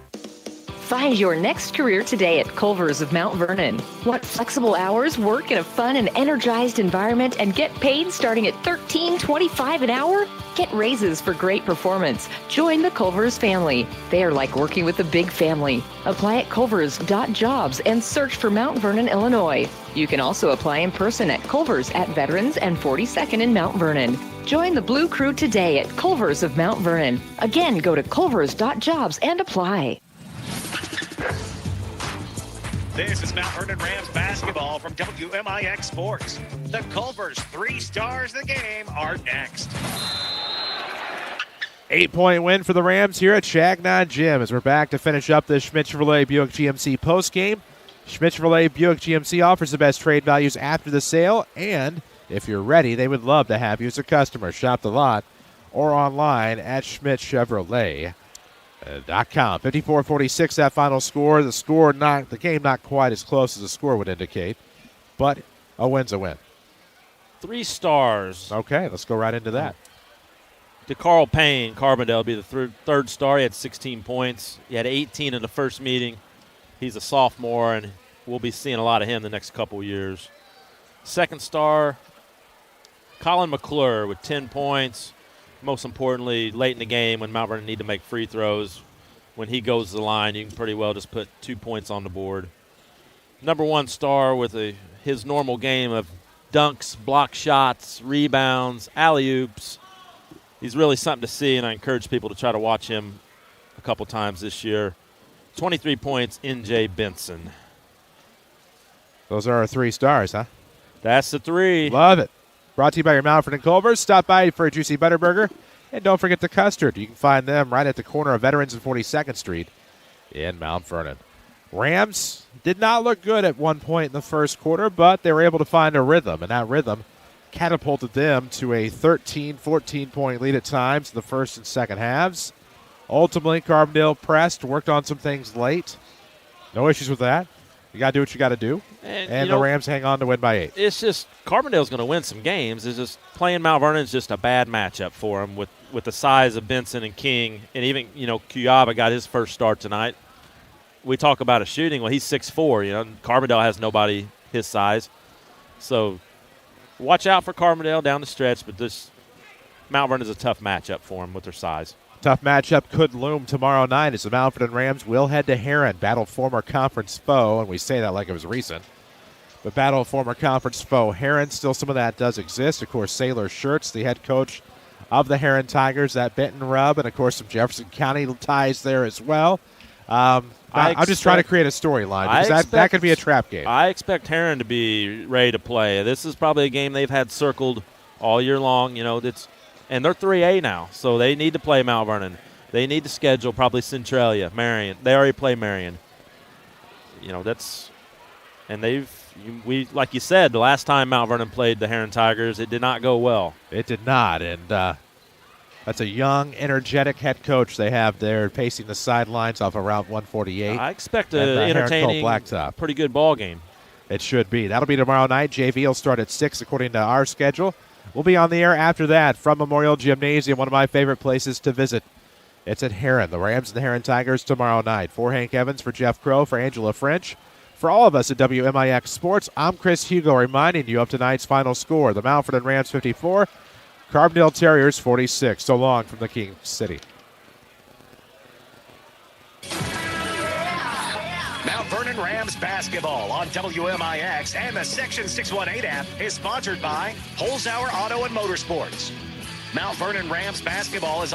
Find your next career today at Culver's of Mount Vernon. Want flexible hours, work in a fun and energized environment, and get paid starting at $13.25 an hour? Get raises for great performance. Join the Culver's family. They are like working with a big family. Apply at culvers.jobs and search for Mount Vernon, Illinois. You can also apply in person at Culver's at Veterans and 42nd in Mount Vernon. Join the Blue Crew today at Culver's of Mount Vernon. Again, go to culvers.jobs and apply. This is Mount Vernon Rams basketball from WMIX Sports. The Culver's 3 stars of the game are next. 8-point win for the Rams here at Chagnon Gym as we're back to finish up the Schmidt Chevrolet Buick GMC postgame. Schmidt Chevrolet Buick GMC offers the best trade values after the sale, and if you're ready, they would love to have you as a customer. Shop the lot or online at schmidtchevrolet.com. 54-46 that final score. The game not quite as close as the score would indicate, but a win's a win. 3 stars. Okay, let's go right into that. To Carl Payne, Carbondale will be the third star. He had 16 points. He had 18 in the first meeting. He's a sophomore, and we'll be seeing a lot of him the next couple years. Second star, Colin McClure with 10 points. Most importantly, late in the game when Mount Vernon need to make free throws, when he goes to the line, you can pretty well just put 2 points on the board. Number 1 star with his normal game of dunks, block shots, rebounds, alley-oops. He's really something to see, and I encourage people to try to watch him a couple times this year. 23 points, N.J. Benson. Those are our 3 stars, huh? That's the 3. Love it. Brought to you by your Mount Vernon Culver's. Stop by for a juicy Butterburger. And don't forget the custard. You can find them right at the corner of Veterans and 42nd Street in Mount Vernon. Rams did not look good at one point in the first quarter, but they were able to find a rhythm, and that rhythm catapulted them to a 13, 14-point lead at times in the first and second halves. Ultimately, Carbondale pressed, worked on some things late. No issues with that. You got to do what you got to do. And the Rams hang on to win by 8. It's just Carbondale's going to win some games. It's just playing Mount Vernon is just a bad matchup for them with the size of Benson and King. And even, Cuyaba got his first start tonight. We talk about a shooting. Well, he's 6'4". Carbondale has nobody his size. So watch out for Carbondale down the stretch. But this Mount Vernon is a tough matchup for them with their size. Tough matchup could loom tomorrow night as the Mount Vernon Rams will head to Heron, battle former conference foe, and we say that like it was recent. But battle former conference foe Heron, still some of that does exist. Of course, Sailor Schertz, the head coach of the Heron Tigers, that Benton rub, and of course some Jefferson County ties there as well. I'm just trying to create a storyline because that could be a trap game. I expect Heron to be ready to play. This is probably a game they've had circled all year long. And they're 3A now, so they need to play Mount Vernon. They need to schedule probably Centralia, Marion. They already play Marion. We like you said, the last time Mount Vernon played the Heron Tigers, it did not go well. It did not, and that's a young, energetic head coach they have there pacing the sidelines off around 148. I expect an entertaining, pretty good ball game. It should be. That'll be tomorrow night. JV will start at 6 according to our schedule. We'll be on the air after that from Memorial Gymnasium, one of my favorite places to visit. It's at Heron, the Rams and the Heron Tigers tomorrow night. For Hank Evans, for Jeff Crow, for Angela French, for all of us at WMIX Sports, I'm Chris Hugo reminding you of tonight's final score. The Mount Vernon Rams 54, Carbondale Terriers 46. So long from the King City. Mount Vernon Rams basketball on WMIX and the Section 618 app is sponsored by Holzhauer Auto and Motorsports. Mount Vernon Rams basketball is